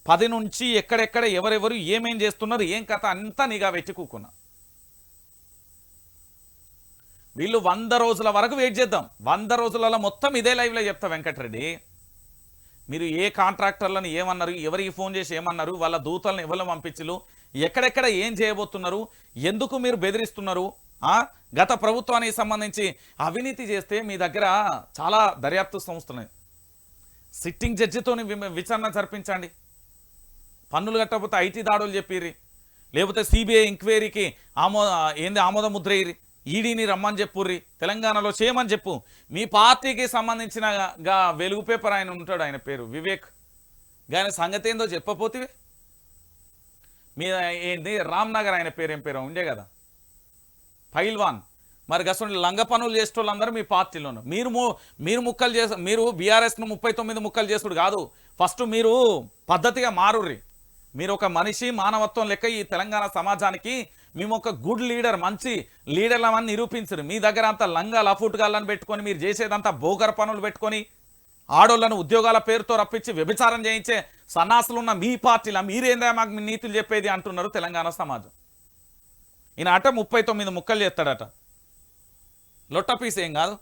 Speaker 1: 10 నుంచి ఎక్కడెక్కడ ఎవరెవరు ఏమేం చేస్తున్నారు, ఏం కథ అంతా నీగా వెచ్చి కూకున్నా. వీళ్ళు 100 రోజుల వరకు వెయిట్ చేద్దాం. 100 రోజులలో మొత్తం ఇదే లైవ్లో చెప్తా వెంకటరెడ్డి. మీరు ఏ కాంట్రాక్టర్లను ఏమన్నారు, ఎవరికి ఫోన్ చేసి ఏమన్నారు, వాళ్ళ దూతలను ఎవరు పంపించరు, ఎక్కడెక్కడ ఏం చేయబోతున్నారు, ఎందుకు మీరు బెదిరిస్తున్నారు? గత ప్రభుత్వానికి సంబంధించి అవినీతి చేస్తే మీ దగ్గర చాలా దర్యాప్తు సంస్థలు, సిట్టింగ్ జడ్జితో విచారణ జరిపించండి. పన్నులు కట్టకపోతే ఐటీ దాడులు చెప్పిర్రి, లేకపోతే సిబిఐ ఎంక్వైరీకి ఆమోద ముద్ర ఇయ్యి, ఈడీని రమ్మని చెప్పుర్రి, తెలంగాణలో చేయమని చెప్పు. మీ పార్టీకి సంబంధించిన వెలుగు పేపర్ ఆయన ఉంటాడు, ఆయన పేరు వివేక్, ఆయన సంగతి ఏందో చెప్పపోతే మీ ఏంటి రామ్నగర్ ఆయన పేరు ఏం పేరు ఉండే కదా పైల్వాన్. మరి గసండి లంగ పనులు చేసేటోళ్ళందరూ మీ పార్టీలోను. మీరు ముక్కలు చేసి మీరు బీఆర్ఎస్ను 39 ముక్కలు చేసుడు కాదు, ఫస్ట్ మీరు పద్ధతిగా మారుర్రి. మీరు ఒక మనిషి మానవత్వం లెక్క ఈ తెలంగాణ సమాజానికి మేము ఒక గుడ్ లీడర్, మంచి లీడర్లమని నిరూపించరు. మీ దగ్గర అంతా లంగా లఫుట్గాళ్ళని పెట్టుకొని మీరు చేసేదంతా బోగర పనులు పెట్టుకొని ఆడోళ్లను ఉద్యోగాల పేరుతో రప్పించి వ్యభిచారం చేయించే సన్నాసులు ఉన్న మీ పార్టీలో మీరేందా మాకు నీతులు చెప్పేది అంటున్నారు తెలంగాణ సమాజం. ఈయన 39 ముక్కలు చేస్తాడట, లొట్టపీస్ ఏం కాదు.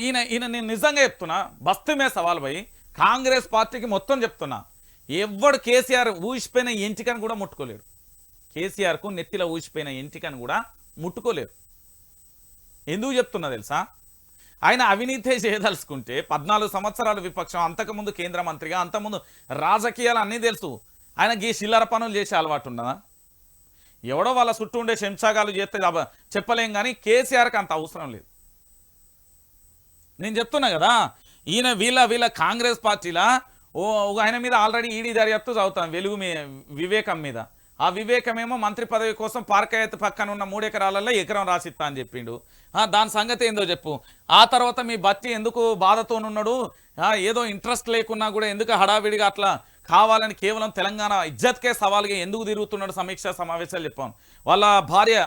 Speaker 1: ఈయన నేను నిజంగా చెప్తున్నా, బస్తమే సవాల్ పోయి కాంగ్రెస్ పార్టీకి మొత్తం చెప్తున్నా, ఎవడు కేసీఆర్ ఊసిపోయిన ఎంటికను కూడా ముట్టుకోలేడు. కేసీఆర్కు నెత్తిలో ఊసిపోయిన ఎంటికను కూడా ముట్టుకోలేరు. ఎందుకు చెప్తున్నా తెలుసా? ఆయన అవినీతి చేయదలుచుకుంటే 14 సంవత్సరాలు విపక్షం, అంతకుముందు కేంద్ర మంత్రిగా, అంతకుముందు రాజకీయాలు అన్నీ తెలుసు. ఆయనకి ఈ చిల్లర పనులు చేసే అలవాటు ఉన్నదా? ఎవడో వాళ్ళ చుట్టూ ఉండే శంషాగాలు చేస్తే చెప్పలేం, కానీ కేసీఆర్కి అంత అవసరం లేదు. నేను చెప్తున్నా కదా, ఈయన వీళ్ళ కాంగ్రెస్ పార్టీలా ఆయన మీద ఆల్రెడీ ఈడీ దర్యాప్తు చదువుతాం వివేకం మీద. ఆ వివేకమేమో మంత్రి పదవి కోసం పార్కయ్య పక్కన ఉన్న 3 ఎకరాలలో ఎకరం రాసిస్తా అని చెప్పిండు. దాని సంగతి ఏందో చెప్పు. ఆ తర్వాత మీ బట్టి ఎందుకు బాధతోనున్నాడు, ఏదో ఇంట్రెస్ట్ లేకున్నా కూడా ఎందుకు హడావిడిగా అట్లా కావాలని కేవలం తెలంగాణ ఇజ్జత్కే సవాల్గా ఎందుకు తిరుగుతున్నాడు సమీక్షా సమావేశాలు చెప్పాం. వాళ్ళ భార్య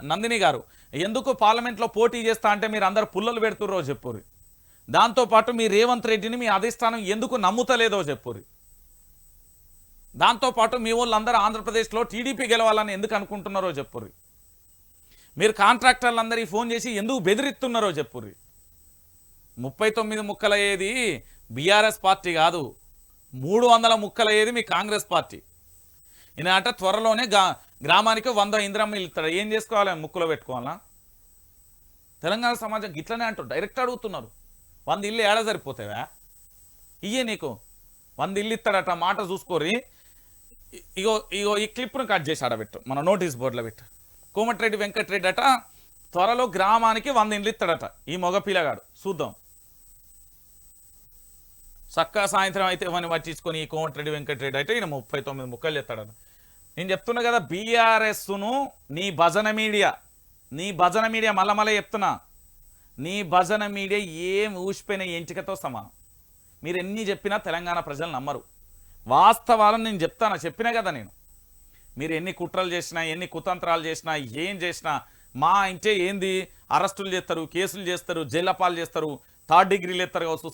Speaker 1: నందిని గారు ఎందుకు పార్లమెంట్లో పోటీ చేస్తా అంటే మీరు అందరు పుల్లలు పెడుతుర్రో చెప్పుర్రి. దాంతోపాటు మీ రేవంత్ రెడ్డిని మీ అధిష్టానం ఎందుకు నమ్ముతలేదో చెప్పుర్రి. దాంతోపాటు మీ వాళ్ళందరూ ఆంధ్రప్రదేశ్లో టీడీపీ గెలవాలని ఎందుకు అనుకుంటున్నారో చెప్పుర్రి. మీరు కాంట్రాక్టర్లందరికీ ఫోన్ చేసి ఎందుకు బెదిరిస్తున్నారో చెప్పుర్రి. 39 ముక్కలయ్యేది బీఆర్ఎస్ పార్టీ కాదు, 300 ముక్కలయ్యేది మీ కాంగ్రెస్ పార్టీ. ఈయన త్వరలోనే గ్రామానికి 100 ఇంద్రమ్మ ఇస్తాడు. ఏం చేసుకోవాలి? ముక్కులో పెట్టుకోవాలా? తెలంగాణ సమాజం గిట్లనే అంటారు, డైరెక్ట్ అడుగుతున్నారు. 100 ఇల్లు ఏడా సరిపోతావా? ఇయ్యే నీకు 100 ఇల్లు ఇస్తాడట, మాట చూసుకోరి. ఇగో ఈ క్లిప్ను కట్ చేసి ఆడబెట్టు, మన నోటీస్ బోర్డులో పెట్టు. కోమటిరెడ్డి వెంకటరెడ్డి అట త్వరలో గ్రామానికి 100 ఇండ్లు ఇస్తాడట. ఈ మగ పిల్లగాడు చూద్దాం. చక్కా సాయంత్రం అయితే ఇవన్నీ పట్టించుకొని ఈ కోమటిరెడ్డి వెంకటరెడ్డి అయితే ఈయన 39 ముక్కలు చేస్తాడట. నేను చెప్తున్నా కదా, బీఆర్ఎస్ను నీ భజన మీడియా మళ్ళా చెప్తున్నా, నీ భజన మీడియా ఏం ఊసిపోయిన ఎంటికతో సమానం. మీరు ఎన్ని చెప్పినా తెలంగాణ ప్రజలు నమ్మరు. వాస్తవాలను నేను చెప్పినా కదా నేను. మీరు ఎన్ని కుట్రలు చేసినా, ఎన్ని కుతంత్రాలు చేసినా, ఏం చేసినా మా ఇంటే ఏంది, అరెస్టులు చేస్తారు, కేసులు చేస్తారు, జైలపాలు చేస్తారు, 3rd డిగ్రీలు ఎత్తారు కావచ్చు,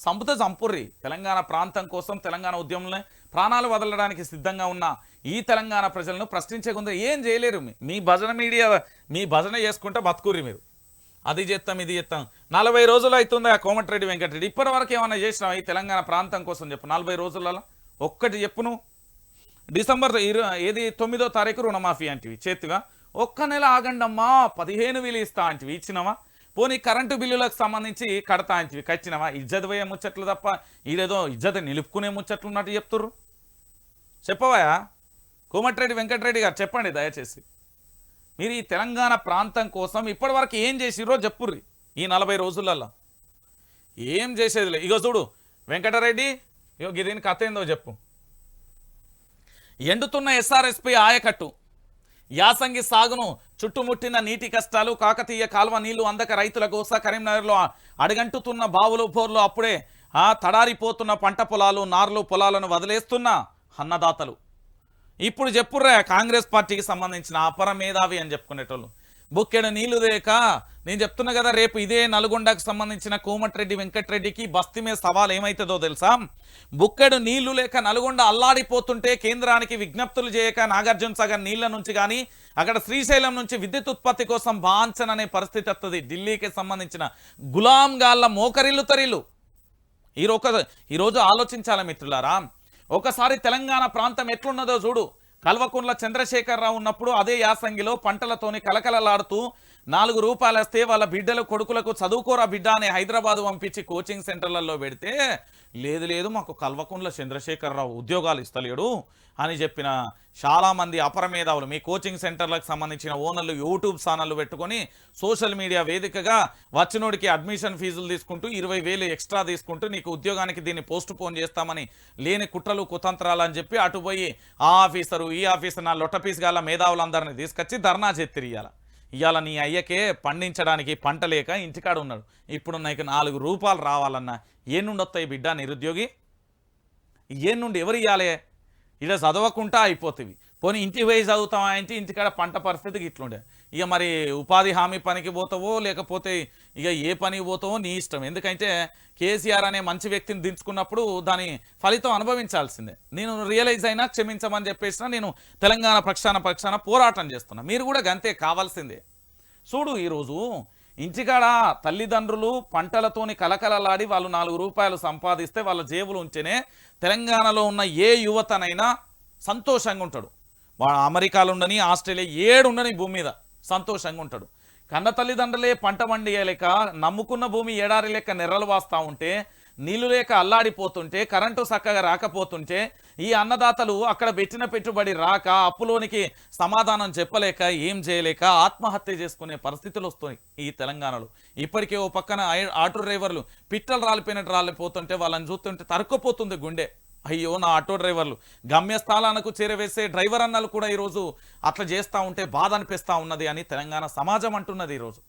Speaker 1: సంపుతే చంపుర్రి. తెలంగాణ ప్రాంతం కోసం, తెలంగాణ ఉద్యమంలో ప్రాణాలు వదలడానికి సిద్ధంగా ఉన్న ఈ తెలంగాణ ప్రజలను ప్రశ్నించే కొంత ఏం చేయలేరు. మీ భజన మీడియా మీ భజన చేసుకుంటే బతుకుర్రి మీరు. అది చేస్తాం, ఇది చేస్తాం. 40 రోజులు అవుతుంది ఆ కోమటిరెడ్డి వెంకటరెడ్డి. ఇప్పటి వరకు ఏమైనా చేసినావు ఈ తెలంగాణ ప్రాంతం కోసం చెప్పు. 40 రోజులలో ఒక్కటి చెప్పును. డిసెంబర్ 9వ తారీఖు రుణమాఫీ అంటివి చేతిగా. 1 నెల ఆగండమ్మా 15,000 ఇస్తా అంటివి, ఇచ్చినవా? పోనీ కరెంటు బిల్లులకు సంబంధించి కడతా అంటివి, కచ్చినవా? ఇజ్జత్ పోయే ముచ్చట్లు తప్ప ఈడేదో ఇజ్జత్ నిలుపుకునే ముచ్చట్లు ఉన్నట్టు చెప్తుర్రు. చెప్పవా కోమటిరెడ్డి వెంకటరెడ్డి గారు? చెప్పండి దయచేసి. మీరు ఈ తెలంగాణ ప్రాంతం కోసం ఇప్పటి వరకు ఏం చేసిర్రో చెప్పుర్రి. ఈ 40 రోజులలో ఏం చేసేదిలే. ఇగో చూడు వెంకటరెడ్డి, ఇగో దీని కథ ఏందో చెప్పు. ఎండుతున్న ఎస్ఆర్ఎస్పీ ఆయకట్టు, యాసంగి సాగును చుట్టుముట్టిన నీటి కష్టాలు, కాకతీయ కాల్వ నీళ్లు అందక రైతుల కోస, కరీంనగర్లో అడుగంటుతున్న బావులు బోర్లు, అప్పుడే తడారిపోతున్న పంట పొలాలు, నార్లు పొలాలను వదిలేస్తున్న అన్నదాతలు. ఇప్పుడు చెప్పుర్రా కాంగ్రెస్ పార్టీకి సంబంధించిన అపర మేధావి అని చెప్పుకునేటోళ్ళు. బుక్కెడు నీళ్లు లేక నేను చెప్తున్నా కదా, రేపు ఇదే నల్గొండకు సంబంధించిన కోమటిరెడ్డి వెంకటరెడ్డికి బస్తీమే సవాల్ ఏమైతుందో తెలుసా? బుక్కెడు నీళ్లు లేక నల్గొండ అల్లాడిపోతుంటే కేంద్రానికి విజ్ఞప్తులు చేయక నాగార్జున సాగర్ నీళ్ల నుంచి కానీ అక్కడ శ్రీశైలం నుంచి విద్యుత్ ఉత్పత్తి కోసం బాంచన్ అనే పరిస్థితి వస్తుంది. ఢిల్లీకి సంబంధించిన గులాం గాళ్ళ మోకరిల్లు తరిల్లు. ఈరోజు ఆలోచించాలి మిత్రులారా. ఒకసారి తెలంగాణ ప్రాంతం ఎట్లున్నదో చూడు. కల్వకుంట్ల చంద్రశేఖరరావు ఉన్నప్పుడు అదే యాసంగిలో పంటలతోని కలకలలాడుతూ 4 రూపాయలు వస్తే వాళ్ళ బిడ్డలు కొడుకులకు చదువుకోరా బిడ్డ అని హైదరాబాద్ పంపించి కోచింగ్ సెంటర్లలో పెడితే లేదు మాకు కల్వకుంట్ల చంద్రశేఖరరావు ఉద్యోగాలు ఇస్తలేడు అని చెప్పిన చాలామంది అపరమేధావులు, మీ కోచింగ్ సెంటర్లకు సంబంధించిన ఓనర్లు యూట్యూబ్ ఛానళ్ళు పెట్టుకొని సోషల్ మీడియా వేదికగా వచ్చినోడికి అడ్మిషన్ ఫీజులు తీసుకుంటూ 20,000 ఎక్స్ట్రా తీసుకుంటూ నీకు ఉద్యోగానికి దీన్ని పోస్ట్ పోన్ చేస్తామని లేని కుట్రలు కుతంత్రాలు అని చెప్పి అటు పోయి ఆ ఆఫీసరు ఈ ఆఫీసర్ నా లొట్టపీస్ గాల మేధావులందరినీ తీసుకొచ్చి ధర్నా చేతిరియాల. ఇవాళ నీ అయ్యకే పండించడానికి పంట లేక ఇంటికాడ ఉన్నాడు. ఇప్పుడు నీకు 4 రూపాయలు రావాలన్నా ఏ నుండి వస్తాయి బిడ్డ నిరుద్యోగి? ఏ నుండి ఎవరు ఇవ్వాలి? ఇలా చదవకుండా అయిపోతుంది. పోనీ ఇంటికి పోయి చదువుతావా అంటే ఇంటికాడ పంట పరిస్థితికి ఇట్లుండే. ఇక మరి ఉపాధి హామీ పనికి పోతావో లేకపోతే ఇక ఏ పనికి పోతావో నీ ఇష్టం. ఎందుకంటే కేసీఆర్ అనే మంచి వ్యక్తిని దించుకున్నప్పుడు దాని ఫలితం అనుభవించాల్సిందే. నేను రియలైజ్ అయినా క్షమించమని చెప్పేసినా నేను తెలంగాణ పక్షాన పోరాటం చేస్తున్నా. మీరు కూడా గంతే కావాల్సిందే. చూడు, ఈరోజు ఇంటికాడ తల్లిదండ్రులు పంటలతోని కలకలలాడి వాళ్ళు 4 రూపాయలు సంపాదిస్తే వాళ్ళ జేబులు ఉంటేనే తెలంగాణలో ఉన్న ఏ యువతనైనా సంతోషంగా ఉంటాడు. వాడు అమెరికాలో ఉండని ఆస్ట్రేలియా ఏడుండని భూమి మీద సంతోషంగా ఉంటాడు. కన్న తల్లిదండ్రులే పంట పండియలేక నమ్ముకున్న భూమి ఏడారి లెక్క నెర్రలు వాస్తూ ఉంటే, నీళ్లు లేక అల్లాడిపోతుంటే, కరెంటు చక్కగా రాకపోతుంటే, ఈ అన్నదాతలు అక్కడ పెట్టిన పెట్టుబడి రాక అప్పులోనికి సమాధానం చెప్పలేక ఏం చేయలేక ఆత్మహత్య చేసుకునే పరిస్థితులు వస్తాయి ఈ తెలంగాణలో. ఇప్పటికే ఓ పక్కన ఆటో డ్రైవర్లు పిట్టలు రాలిపోయినట్టు రాలిపోతుంటే వాళ్ళని చూస్తుంటే తరుక్కుపోతుంది గుండె. అయ్యో నా ఆటో డ్రైవర్లు గమ్యస్థానాలకు చేరవేసే డ్రైవర్ అన్నలు కూడా ఈరోజు అట్లా చేస్తూ ఉంటే బాధ అనిపిస్తూ ఉన్నది అని తెలంగాణ సమాజం అంటున్నది. ఈరోజు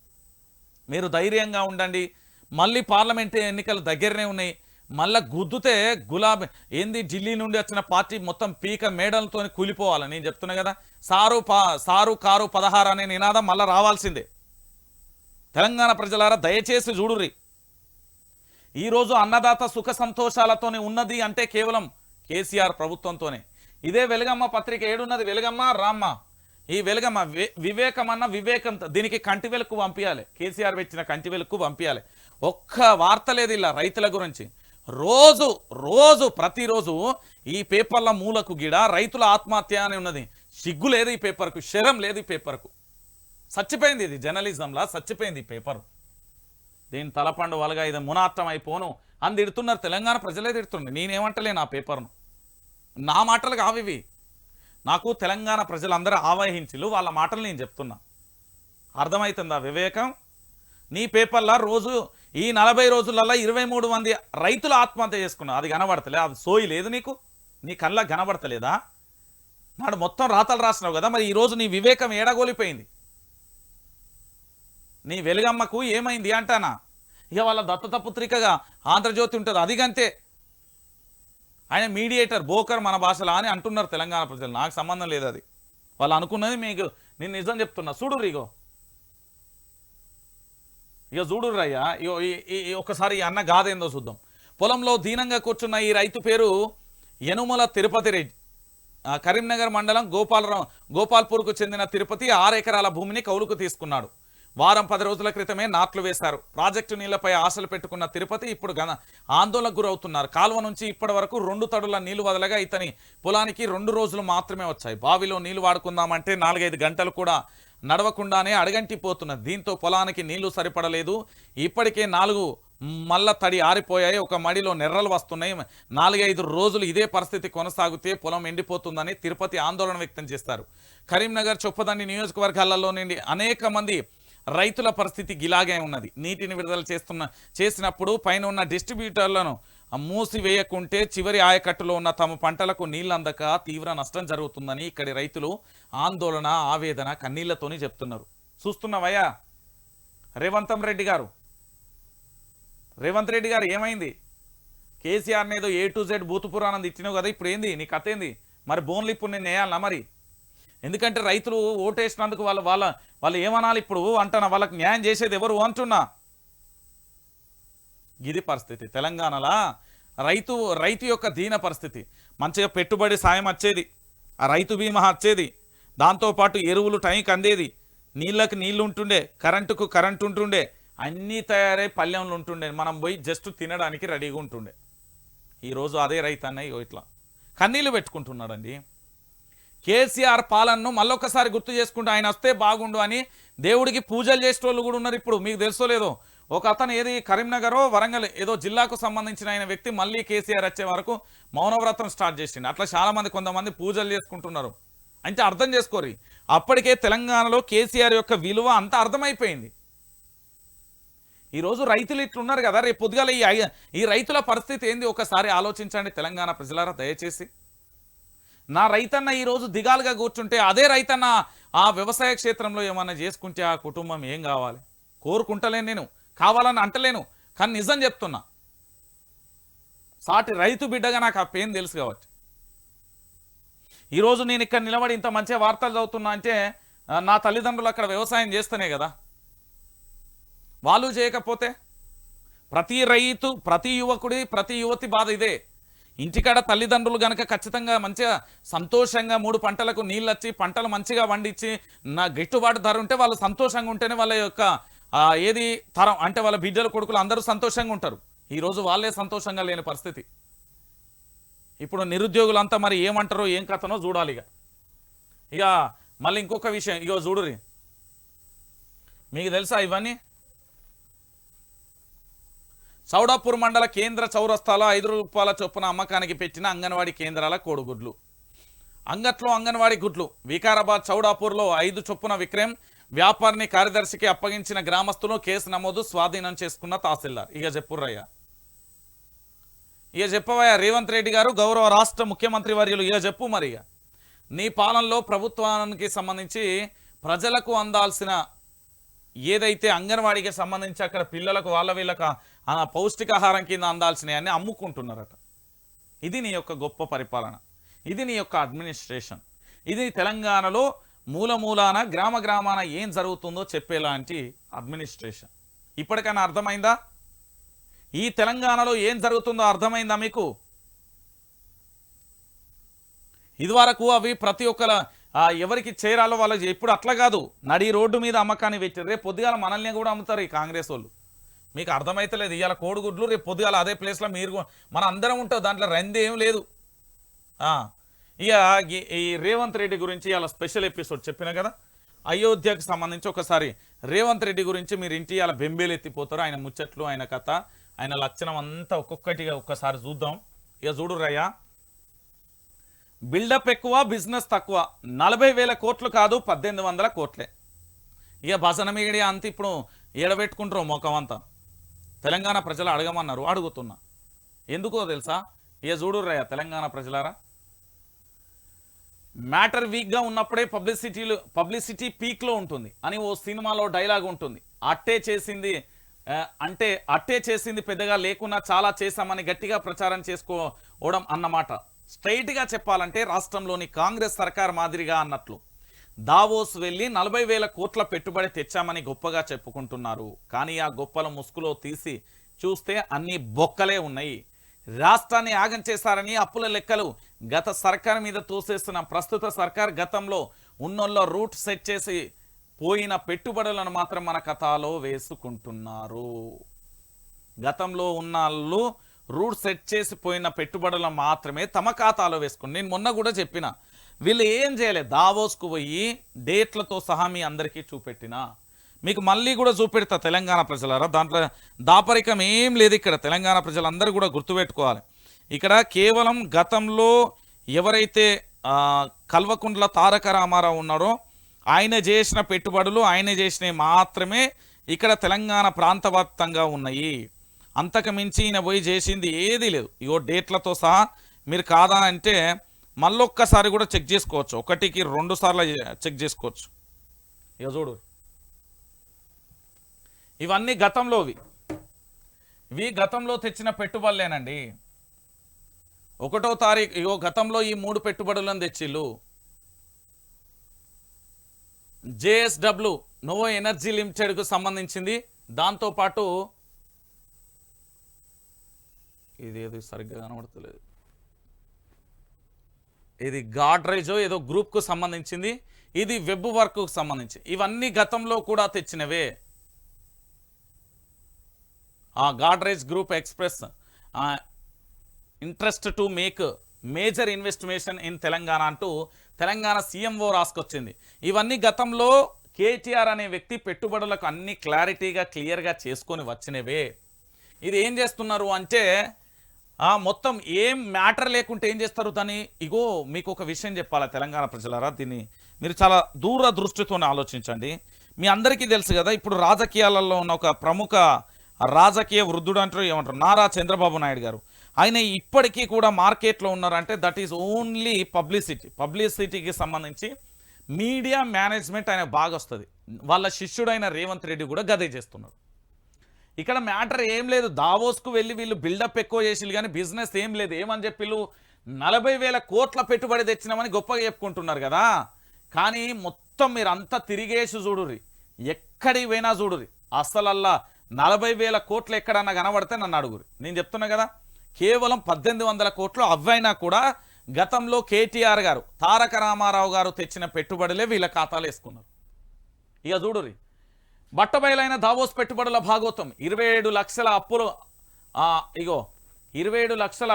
Speaker 1: మీరు ధైర్యంగా ఉండండి. మళ్ళీ పార్లమెంట్ ఎన్నికలు దగ్గరనే ఉన్నాయి. మళ్ళీ గుద్దుతే గులాబీ ఏంది ఢిల్లీ నుండి వచ్చిన పార్టీ మొత్తం పీక మేడలతో కూలిపోవాలి. నేను చెప్తున్నా కదా, సారు కారు 16 అనే నినాదం మళ్ళీ రావాల్సిందే. తెలంగాణ ప్రజలారా దయచేసి చూడుర్రి. ఈరోజు అన్నదాత సుఖ సంతోషాలతోనే ఉన్నది అంటే కేవలం కేసీఆర్ ప్రభుత్వంతోనే. ఇదే వెలుగమ్మ పత్రిక ఏడున్నది? వెలుగమ్మ రామ్మ, ఈ వెలుగమ్మ వివేకం అన్న వివేకంతో దీనికి కంటి వెలుక్కు పంపించాలి. కేసీఆర్ పెట్టిన కంటి వెలుక్కు పంపించాలి. ఒక్క వార్త లేదు ఇలా రైతుల గురించి. రోజు ప్రతిరోజు ఈ పేపర్ల మూలకు గిడ రైతుల ఆత్మహత్య అని ఉన్నది. సిగ్గు లేదు ఈ పేపర్కు, శరం లేదు ఈ పేపర్కు. చచ్చిపోయింది ఇది, జర్నలిజంలా చచ్చిపోయింది ఈ పేపర్. దీని తలపండు వలగా ఇది మునార్థం అయిపోను అని తిడుతున్నారు. తెలంగాణ ప్రజలే తిడుతున్నారు. నేనేమంటలేను ఆ పేపర్ను, నా మాటలు కావివి. నాకు తెలంగాణ ప్రజలందరూ ఆవహించిలు, వాళ్ళ మాటలు నేను చెప్తున్నా. అర్థమవుతుందా వివేకం? నీ పేపర్లా రోజు ఈ 40 రోజులలో 23 మంది రైతులు ఆత్మహత్య చేసుకున్నారు. అది కనబడతలే? అది సోయి లేదు నీకు? నీ కళ్ళ కనబడతలేదా? నాడు మొత్తం రాతలు రాసినావు కదా, మరి ఈరోజు నీ వివేకం ఏడగోలిపోయింది. నీ వెలుగమ్మకు ఏమైంది అంటానా? ఇక వాళ్ళ దత్తతపుత్రికగా ఆంధ్రజ్యోతి ఉంటుంది, అదిగంతే. ఆయన మీడియేటర్ బోకర్ మన భాషలో అని అంటున్నారు తెలంగాణ ప్రజలు. నాకు సంబంధం లేదు అది. వాళ్ళు అనుకున్నది మీకు నేను నిజం చెప్తున్నా. చూడుర్రు ఇక చూడుర్రయ్యా. ఒకసారి ఈ అన్న గాదేందో చూద్దాం. పొలంలో దీనంగా కూర్చున్న ఈ రైతు పేరు యనుమల తిరుపతి రెడ్డి. కరీంనగర్ మండలం గోపాల్పూర్కు చెందిన తిరుపతి 6 ఎకరాల భూమిని కౌలుకు తీసుకున్నాడు. వారం 10 రోజుల క్రితమే నాట్లు వేశారు. ప్రాజెక్టు నీళ్లపై ఆశలు పెట్టుకున్న తిరుపతి ఇప్పుడు ఆందోళనకు గురవుతున్నారు. కాలువ నుంచి ఇప్పటి వరకు 2 తడుల నీళ్లు వదలగా ఇతని పొలానికి 2 రోజులు మాత్రమే వచ్చాయి. బావిలో నీళ్లు వాడుకుందామంటే 4-5 గంటలు కూడా నడవకుండానే అడగంటిపోతున్నది. దీంతో పొలానికి నీళ్లు సరిపడలేదు. ఇప్పటికే 4 మళ్ళా తడి ఆరిపోయాయి. ఒక మడిలో నెర్రలు వస్తున్నాయి. 4-5 రోజులు ఇదే పరిస్థితి కొనసాగితే పొలం ఎండిపోతుందని తిరుపతి ఆందోళన వ్యక్తం చేస్తారు. కరీంనగర్ చొప్పదండి నియోజకవర్గాలలో నుండి అనేక మంది రైతుల పరిస్థితి ఇలాగే ఉన్నది. నీటిని విడుదల చేసినప్పుడు పైన ఉన్న డిస్ట్రిబ్యూటర్లను మూసివేయకుంటే చివరి ఆయకట్టులో ఉన్న తమ పంటలకు నీళ్ళు అందక తీవ్ర నష్టం జరుగుతుందని ఇక్కడి రైతులు ఆందోళన ఆవేదన కన్నీళ్లతోని చెప్తున్నారు. చూస్తున్నావయ్యా రేవంత్ రెడ్డి గారు ఏమైంది? కేసీఆర్ ఏదో A to Z బూతు పురాణం తిట్టినావు కదా, ఇప్పుడు ఏంది నీ కథ ఏంది? మరి బోన్లు ఇప్పుడు నేను వేయాలన్నా మరి? ఎందుకంటే రైతులు ఓటేసినందుకు వాళ్ళు ఏమనాలి ఇప్పుడు అంటున్నా? వాళ్ళకి న్యాయం చేసేది ఎవరు అంటున్నా? ఇది పరిస్థితి తెలంగాణలో. రైతు యొక్క దీన పరిస్థితి. మంచిగా పెట్టుబడి సాయం వచ్చేది, ఆ రైతు బీమా వచ్చేది, దాంతోపాటు ఎరువులు టైంకి అందేది, నీళ్ళకి నీళ్లు ఉంటుండే, కరెంటుకు కరెంటు ఉంటుండే, అన్నీ తయారై పల్లెంలో ఉంటుండే, మనం పోయి జస్ట్ తినడానికి రెడీగా ఉంటుండే. ఈరోజు అదే రైతన్న ఇట్లా కన్నీళ్ళు పెట్టుకుంటున్నాడండి. కేసీఆర్ పాలనను మళ్ళొక్కసారి గుర్తు చేసుకుంటూ ఆయన వస్తే బాగుండు అని దేవుడికి పూజలు చేసేటోళ్ళు కూడా ఉన్నారు. ఇప్పుడు మీకు తెలుసో లేదో, ఒక అతను ఏది కరీంనగరో వరంగల్ ఏదో జిల్లాకు సంబంధించిన ఆయన వ్యక్తి మళ్ళీ కేసీఆర్ వచ్చే వరకు మౌనవ్రతం స్టార్ట్ చేసిండు. అట్లా చాలామంది కొంతమంది పూజలు చేసుకుంటున్నారు. అంటే అర్థం చేసుకోరి, అప్పటికే తెలంగాణలో కేసీఆర్ యొక్క విలువ అంత అర్థమైపోయింది. ఈరోజు రైతులు ఇట్లున్నారు కదా, రేపు పొద్దుగాల ఈ రైతుల పరిస్థితి ఏంది ఒకసారి ఆలోచించండి తెలంగాణ ప్రజలారా దయచేసి. నా రైతన్న ఈరోజు దిగాలుగా కూర్చుంటే అదే రైతన్న ఆ వ్యవసాయ క్షేత్రంలో ఏమన్నా చేసుకుంటే ఆ కుటుంబం ఏం కావాలి? కోరుకుంటలేను నేను, కావాలని అంటలేను, కానీ నిజం చెప్తున్నా. సాటి రైతు బిడ్డగా నాకు ఆ పెయిన్ తెలుసు కాబట్టి ఈరోజు నేను ఇక్కడ నిలబడి ఇంత మంచిగా వార్తలు చదువుతున్నా అంటే నా తల్లిదండ్రులు అక్కడ వ్యవసాయం చేస్తేనే కదా. వాళ్ళు చేయకపోతే ప్రతి రైతు, ప్రతి యువకుడి, ప్రతి యువతి బాధ ఇదే. ఇంటికాడ తల్లిదండ్రులు గనక ఖచ్చితంగా మంచిగా సంతోషంగా 3 పంటలకు నీళ్ళు వచ్చి పంటలు మంచిగా వండించి నా గిట్టుబాటు ధర ఉంటే వాళ్ళు సంతోషంగా ఉంటేనే వాళ్ళ యొక్క ఏది తరం అంటే వాళ్ళ బిడ్డలు కొడుకులు అందరూ సంతోషంగా ఉంటారు. ఈరోజు వాళ్ళే సంతోషంగా లేని పరిస్థితి. ఇప్పుడు నిరుద్యోగులంతా మరి ఏమంటారో ఏం కథనో చూడాలి. ఇక మళ్ళీ ఇంకొక విషయం, ఇగో చూడురి, మీకు తెలుసా ఇవన్నీ? చౌడాపూర్ మండల కేంద్ర చౌరస్తాలో 5 రూపాయల చొప్పున అమ్మకానికి పెట్టిన అంగన్వాడీ కేంద్రాల కోడిగుడ్లు. అంగట్లో అంగన్వాడీ గుడ్లు. వికారాబాద్ చౌడాపూర్లో 5 చొప్పున విక్రయం. వ్యాపారిని కార్యదర్శికి అప్పగించిన గ్రామస్తులు. కేసు నమోదు, స్వాధీనం చేసుకున్న తహసీల్దార్. ఇక చెప్పుర్రయ్యా, ఇక చెప్పవయ్యా రేవంత్ రెడ్డి గారు, గౌరవ రాష్ట్ర ముఖ్యమంత్రి వర్యులు, ఇక చెప్పు మరి. ఇక నీ పాలనలో ప్రభుత్వానికి సంబంధించి ప్రజలకు అందాల్సిన ఏదైతే అంగన్వాడీకి సంబంధించి అక్కడ పిల్లలకు వాళ్ళ వీళ్ళకు పౌష్టికాహారం కింద అందాల్సినవన్నీ అమ్ముకుంటున్నారట. ఇది నీ యొక్క గొప్ప పరిపాలన, ఇది నీ యొక్క అడ్మినిస్ట్రేషన్, ఇది తెలంగాణలో మూలమూలాన గ్రామ గ్రామాన ఏం జరుగుతుందో చెప్పేలాంటి అడ్మినిస్ట్రేషన్. ఇప్పటికైనా అర్థమైందా? ఈ తెలంగాణలో ఏం జరుగుతుందో అర్థమైందా మీకు? ఇదివరకు అవి ప్రతి ఒక్కల ఎవరికి చేరాలో వాళ్ళకి, ఇప్పుడు అట్లా కాదు, నడి రోడ్డు మీద అమ్మకాన్ని పెట్టారు. రేపు పొద్దుగాల మనల్ని కూడా అమ్ముతారు ఈ కాంగ్రెస్ వాళ్ళు. మీకు అర్థమైతలేదు. ఇవాళ కోడిగుడ్లు, రేపు పొద్దుగాల అదే ప్లేస్లో మీరు మన అందరం ఉంటాం, దాంట్లో రంది ఏం లేదు. ఇక ఈ రేవంత్ రెడ్డి గురించి ఇలా స్పెషల్ ఎపిసోడ్ చెప్పిన కదా, అయోధ్యకు సంబంధించి ఒకసారి రేవంత్ రెడ్డి గురించి మీరు ఇంటి ఇలా బెంబేలు ఎత్తిపోతారు. ఆయన ముచ్చట్లు, ఆయన కథ, ఆయన లక్షణం అంతా ఒక్కొక్కటిగా ఒక్కసారి చూద్దాం. ఇక చూడురయ్యా, బిల్డప్ ఎక్కువ, బిజినెస్ తక్కువ. 40,000 కోట్లు కాదు, 1,800 కోట్లే. ఇక భజన మీడియా అంత ఇప్పుడు ఏడబెట్టుకుంటారు మొఖం అంతా. తెలంగాణ ప్రజలు అడగమన్నారు, అడుగుతున్నా. ఎందుకో తెలుసా? ఇక చూడురయ్యా తెలంగాణ ప్రజలారా, మ్యాటర్ వీక్గా ఉన్నప్పుడే పబ్లిసిటీ పీక్లో ఉంటుంది అని ఓ సినిమాలో డైలాగ్ ఉంటుంది. అట్టే చేసింది పెద్దగా లేకున్నా చాలా చేశామని గట్టిగా ప్రచారం చేసుకోవడం అన్నమాట. స్ట్రైట్గా చెప్పాలంటే రాష్ట్రంలోని కాంగ్రెస్ సర్కార్ మాదిరిగా అన్నట్లు. దావోస్ వెళ్ళి 40,000 కోట్ల పెట్టుబడి తెచ్చామని గొప్పగా చెప్పుకుంటున్నారు. కానీ ఆ గొప్పల ముసుగులో తీసి చూస్తే అన్ని బొక్కలే ఉన్నాయి. రాష్ట్రాన్ని ఆగం చేశారని అప్పుల లెక్కలు గత సర్కార్ మీద తోసేస్తున్న ప్రస్తుత సర్కార్ గతంలో ఉన్నోళ్ళ రూట్ సెట్ చేసి పోయిన పెట్టుబడులను మాత్రం మన ఖాతాలో వేసుకుంటున్నారు. గతంలో ఉన్న రూట్ సెట్ చేసి పోయిన పెట్టుబడులను మాత్రమే తమ ఖాతాలో వేసుకుని, నేను మొన్న కూడా చెప్పిన, వీళ్ళు ఏం చేయలేదు. దావోస్కు పోయి డేట్లతో సహా మీ అందరికీ చూపెట్టినా, మీకు మళ్ళీ కూడా చూపెడతా తెలంగాణ ప్రజలారా. దాంట్లో దాపరికం ఏం లేదు. ఇక్కడ తెలంగాణ ప్రజలందరూ కూడా గుర్తుపెట్టుకోవాలి. ఇక్కడ కేవలం గతంలో ఎవరైతే కల్వకుంట్ల తారక రామారావు ఉన్నారో ఆయన చేసిన పెట్టుబడులు, ఆయన చేసినవి మాత్రమే ఇక్కడ తెలంగాణ ప్రాంతవ్యాప్తంగా ఉన్నాయి. అంతకు మించి ఈయన పోయి చేసింది ఏదీ లేదు. ఇగో డేట్లతో సహా మీరు కాదా అంటే మళ్ళొక్కసారి కూడా చెక్ చేసుకోవచ్చు, 1కి 2 సార్లు చెక్ చేసుకోవచ్చు. ఇక చూడు, ఇవన్నీ గతంలోవి, ఇవి గతంలో తెచ్చిన పెట్టుబడులేనండి. 1వ తారీఖు ఇగో గతంలో ఈ 3 పెట్టుబడులను తెచ్చిళ్ళు. జేఎస్డబ్ల్యూ నోవో ఎనర్జీ లిమిటెడ్కు సంబంధించింది. దాంతోపాటు ఇదేదో సరిగ్గా కనబడతలేదు, ఇది గాడ్రేజో ఏదో గ్రూప్కు సంబంధించింది, ఇది వెబ్ వర్క్కు సంబంధించి. ఇవన్నీ గతంలో కూడా తెచ్చినవే. Godrej group express interest to make major investigation in Telangana అంటూ తెలంగాణ సీఎంఓ రాసుకొచ్చింది. ఇవన్నీ గతంలో కేటీఆర్ అనే వ్యక్తి పెట్టుబడులకు అన్ని క్లారిటీగా క్లియర్గా చేసుకొని వచ్చినవే. ఇది ఏం చేస్తున్నారు అంటే మొత్తం ఏం మ్యాటర్ లేకుంటే ఏం చేస్తారు దాన్ని. ఇగో మీకు ఒక విషయం చెప్పాలా తెలంగాణ ప్రజలారా, దీన్ని మీరు చాలా దూరదృష్టితోనే ఆలోచించండి. మీ అందరికీ తెలుసు కదా, ఇప్పుడు రాజకీయాలలో ఉన్న ఒక ప్రముఖ రాజకీయ వృద్ధుడు అంటారు, ఏమంటారు, నారా చంద్రబాబు నాయుడు గారు. ఆయన ఇప్పటికీ కూడా మార్కెట్లో ఉన్నారంటే దట్ ఈజ్ ఓన్లీ పబ్లిసిటీకి సంబంధించి మీడియా మేనేజ్మెంట్ ఆయన బాగా వస్తుంది. వాళ్ళ శిష్యుడైన రేవంత్ రెడ్డి కూడా గదే చేస్తున్నారు. ఇక్కడ మ్యాటర్ ఏం లేదు, దావోస్కు వెళ్ళి వీళ్ళు బిల్డప్ ఎక్కువ చేసి కానీ బిజినెస్ ఏం లేదు. ఏమని చెప్పి 40,000 కోట్ల పెట్టుబడి తెచ్చినామని గొప్పగా చెప్పుకుంటున్నారు కదా. కానీ మొత్తం మీరు అంతా తిరిగేసి చూడుర్రి, ఎక్కడికి పోయినా చూడుర్రి, అసలల్లా 40,000 కోట్లు ఎక్కడన్నా కనబడితే నన్ను అడుగురి. నేను చెప్తున్నా కదా, కేవలం 1,800 కోట్లు అవైనా కూడా గతంలో కేటీఆర్ గారు, తారక రామారావు గారు తెచ్చిన పెట్టుబడులే వీళ్ళ ఖాతాలు వేసుకున్నారు. ఇక చూడుర్రి, బట్టబయలైన దావోస్ పెట్టుబడుల భాగోతం 27 లక్షల అప్పులు. ఇగో 27 లక్షల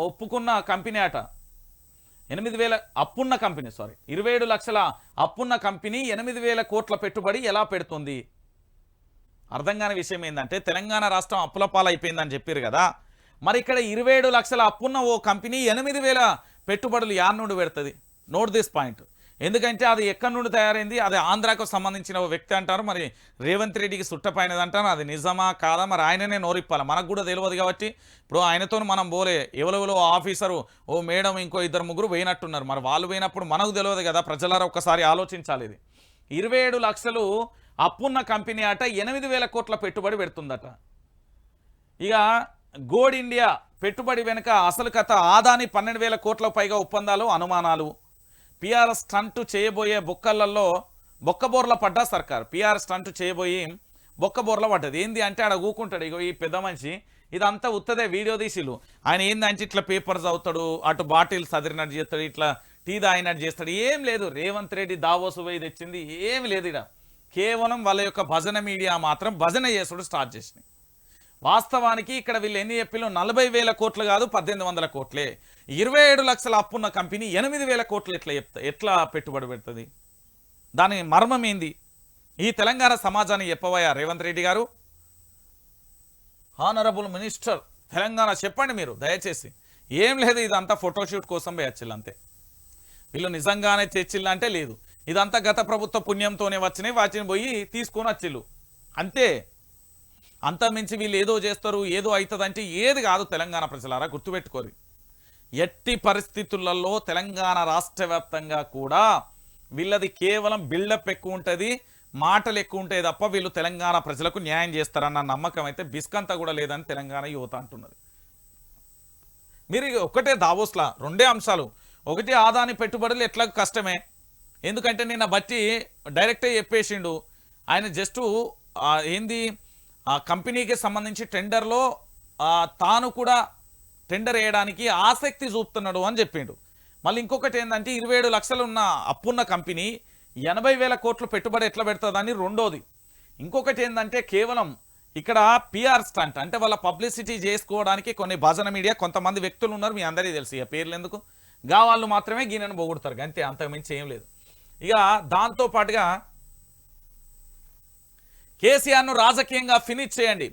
Speaker 1: ఒప్పుకున్న కంపెనీ అట, 8,000 అప్పున్న కంపెనీ, 27 లక్షల అప్పున్న కంపెనీ 8,000 కోట్ల పెట్టుబడి ఎలా పెడుతుంది? అర్థం కాని విషయం ఏంటంటే తెలంగాణ రాష్ట్రం అప్పుల పాలైపోయిందని చెప్పారు కదా, మరి ఇక్కడ 27 లక్షల అప్పున్న ఓ కంపెనీ 8,000 పెట్టుబడులు యాడ్ నుండి పెడుతుంది. Note this point. ఎందుకంటే అది ఎక్కడి నుండి తయారైంది, అది ఆంధ్రాకు సంబంధించిన ఓ వ్యక్తి అంటారు, మరి రేవంత్ రెడ్డికి సుట్టపైనది అంటారు. అది నిజమా కాదా మరి ఆయననే నోరిప్పాలి, మనకు కూడా తెలియదు. కాబట్టి ఇప్పుడు ఆయనతో మనం పోలే, ఎవరెవరో ఆఫీసరు ఓ మేడం ఇంకో 2-3 పోయినట్టున్నారు, మరి వాళ్ళు పోయినప్పుడు మనకు తెలియదు కదా. ప్రజలారా ఒక్కసారి ఆలోచించాలి. ఇది 27 లక్షలు అప్పున్న కంపెనీ అట 8,000 కోట్ల పెట్టుబడి పెడుతుందట. ఇక గోడ్ ఇండియా పెట్టుబడి వెనుక అసలు కథ, ఆదాని 12,000 కోట్ల పైగా ఒప్పందాలు, అనుమానాలు. పిఆర్ఎస్ స్టంట్ చేయబోయే బొక్కలలో బొక్కబోర్ల పడ్డా సర్కార్. పిఆర్ఎస్ స్టంట్ చేయబోయి బొక్కబోర్ల పడ్డది. ఏంది అంటే ఆడ ఊకుంటాడు, ఇగో ఈ పెద్ద మనిషి ఇదంతా ఉత్తదే వీడియో తీసిలు. ఆయన ఏందంటే ఇట్లా పేపర్స్ అవుతాడు, అటు బాటిల్స్ అదిరినట్టు చేస్తాడు, ఇట్లా టీ తాగినట్టు చేస్తాడు. ఏం లేదు, రేవంత్ రెడ్డి దావోసు పోయి తెచ్చింది ఏమి లేదు. ఇక్కడ కేవలం వాళ్ళ యొక్క భజన మీడియా మాత్రం భజన చేసుడు స్టార్ట్ చేసినాయి. వాస్తవానికి ఇక్కడ వీళ్ళు ఎన్ని చెప్పిలో 40,000 కోట్లు కాదు, 1,800 కోట్లే. 27 లక్షల అప్పున్న కంపెనీ 8,000 కోట్లు ఎట్లా పెట్టుబడి పెడుతుంది? దాని మర్మం ఏంది? ఈ తెలంగాణ సమాజాన్ని చెప్పవయ్యా రేవంత్ రెడ్డి గారు. హానరబుల్ మినిస్టర్ తెలంగాణ చెప్పండి మీరు దయచేసి. ఏం లేదు, ఇదంతా ఫోటోషూట్ కోసం వేయచ్చిల్లు అంతే. వీళ్ళు నిజంగానే తెచ్చిల్లంటే లేదు, ఇదంతా గత ప్రభుత్వ పుణ్యంతోనే వచ్చినాయి, వాటిని పోయి తీసుకొని వచ్చిల్లు అంతే. అంతమించి వీళ్ళు ఏదో చేస్తారు, ఏదో అవుతుందంటే ఏది కాదు. తెలంగాణ ప్రజలారా గుర్తుపెట్టుకోరు, ఎట్టి పరిస్థితులలో తెలంగాణ రాష్ట్ర వ్యాప్తంగా కూడా వీళ్ళది కేవలం బిల్డప్ ఎక్కువ ఉంటుంది, మాటలు ఎక్కువ ఉంటాయి తప్ప వీళ్ళు తెలంగాణ ప్రజలకు న్యాయం చేస్తారన్న నమ్మకం అయితే బిస్కంతా కూడా లేదని తెలంగాణ యువత అంటున్నది. మీరు ఒకటే దావోస్లా 2 అంశాలు. ఒకటి, ఆదాని పెట్టుబడులు ఎట్లా కష్టమే, ఎందుకంటే నిన్న బట్టి డైరెక్టే చెప్పేసిండు ఆయన. జస్ట్ ఏంది కంపెనీకి సంబంధించి టెండర్లో తాను కూడా టెండర్ వేయడానికి ఆసక్తి చూపుతున్నాడు అని చెప్పిండు. మళ్ళీ ఇంకొకటి ఏంటంటే 27 లక్షలు ఉన్న అప్పున్న కంపెనీ 80,000 కోట్లు పెట్టుబడి ఎట్లా పెడుతుందని రెండోది. ఇంకొకటి ఏంటంటే కేవలం ఇక్కడ పిఆర్ స్టంట్ అంటే వాళ్ళ పబ్లిసిటీ చేసుకోవడానికి కొన్ని భజన మీడియా కొంతమంది వ్యక్తులు ఉన్నారు, మీ అందరికీ తెలుసు. ఇక పేర్లు ఎందుకు, వాళ్ళు మాత్రమే గీనను పోగొడతారు అంతే, అంతకుమించి ఏం లేదు. ఇక దాంతో పాటుగా కేసీఆర్ను రాజకీయంగా ఫినిష్ చేయండి.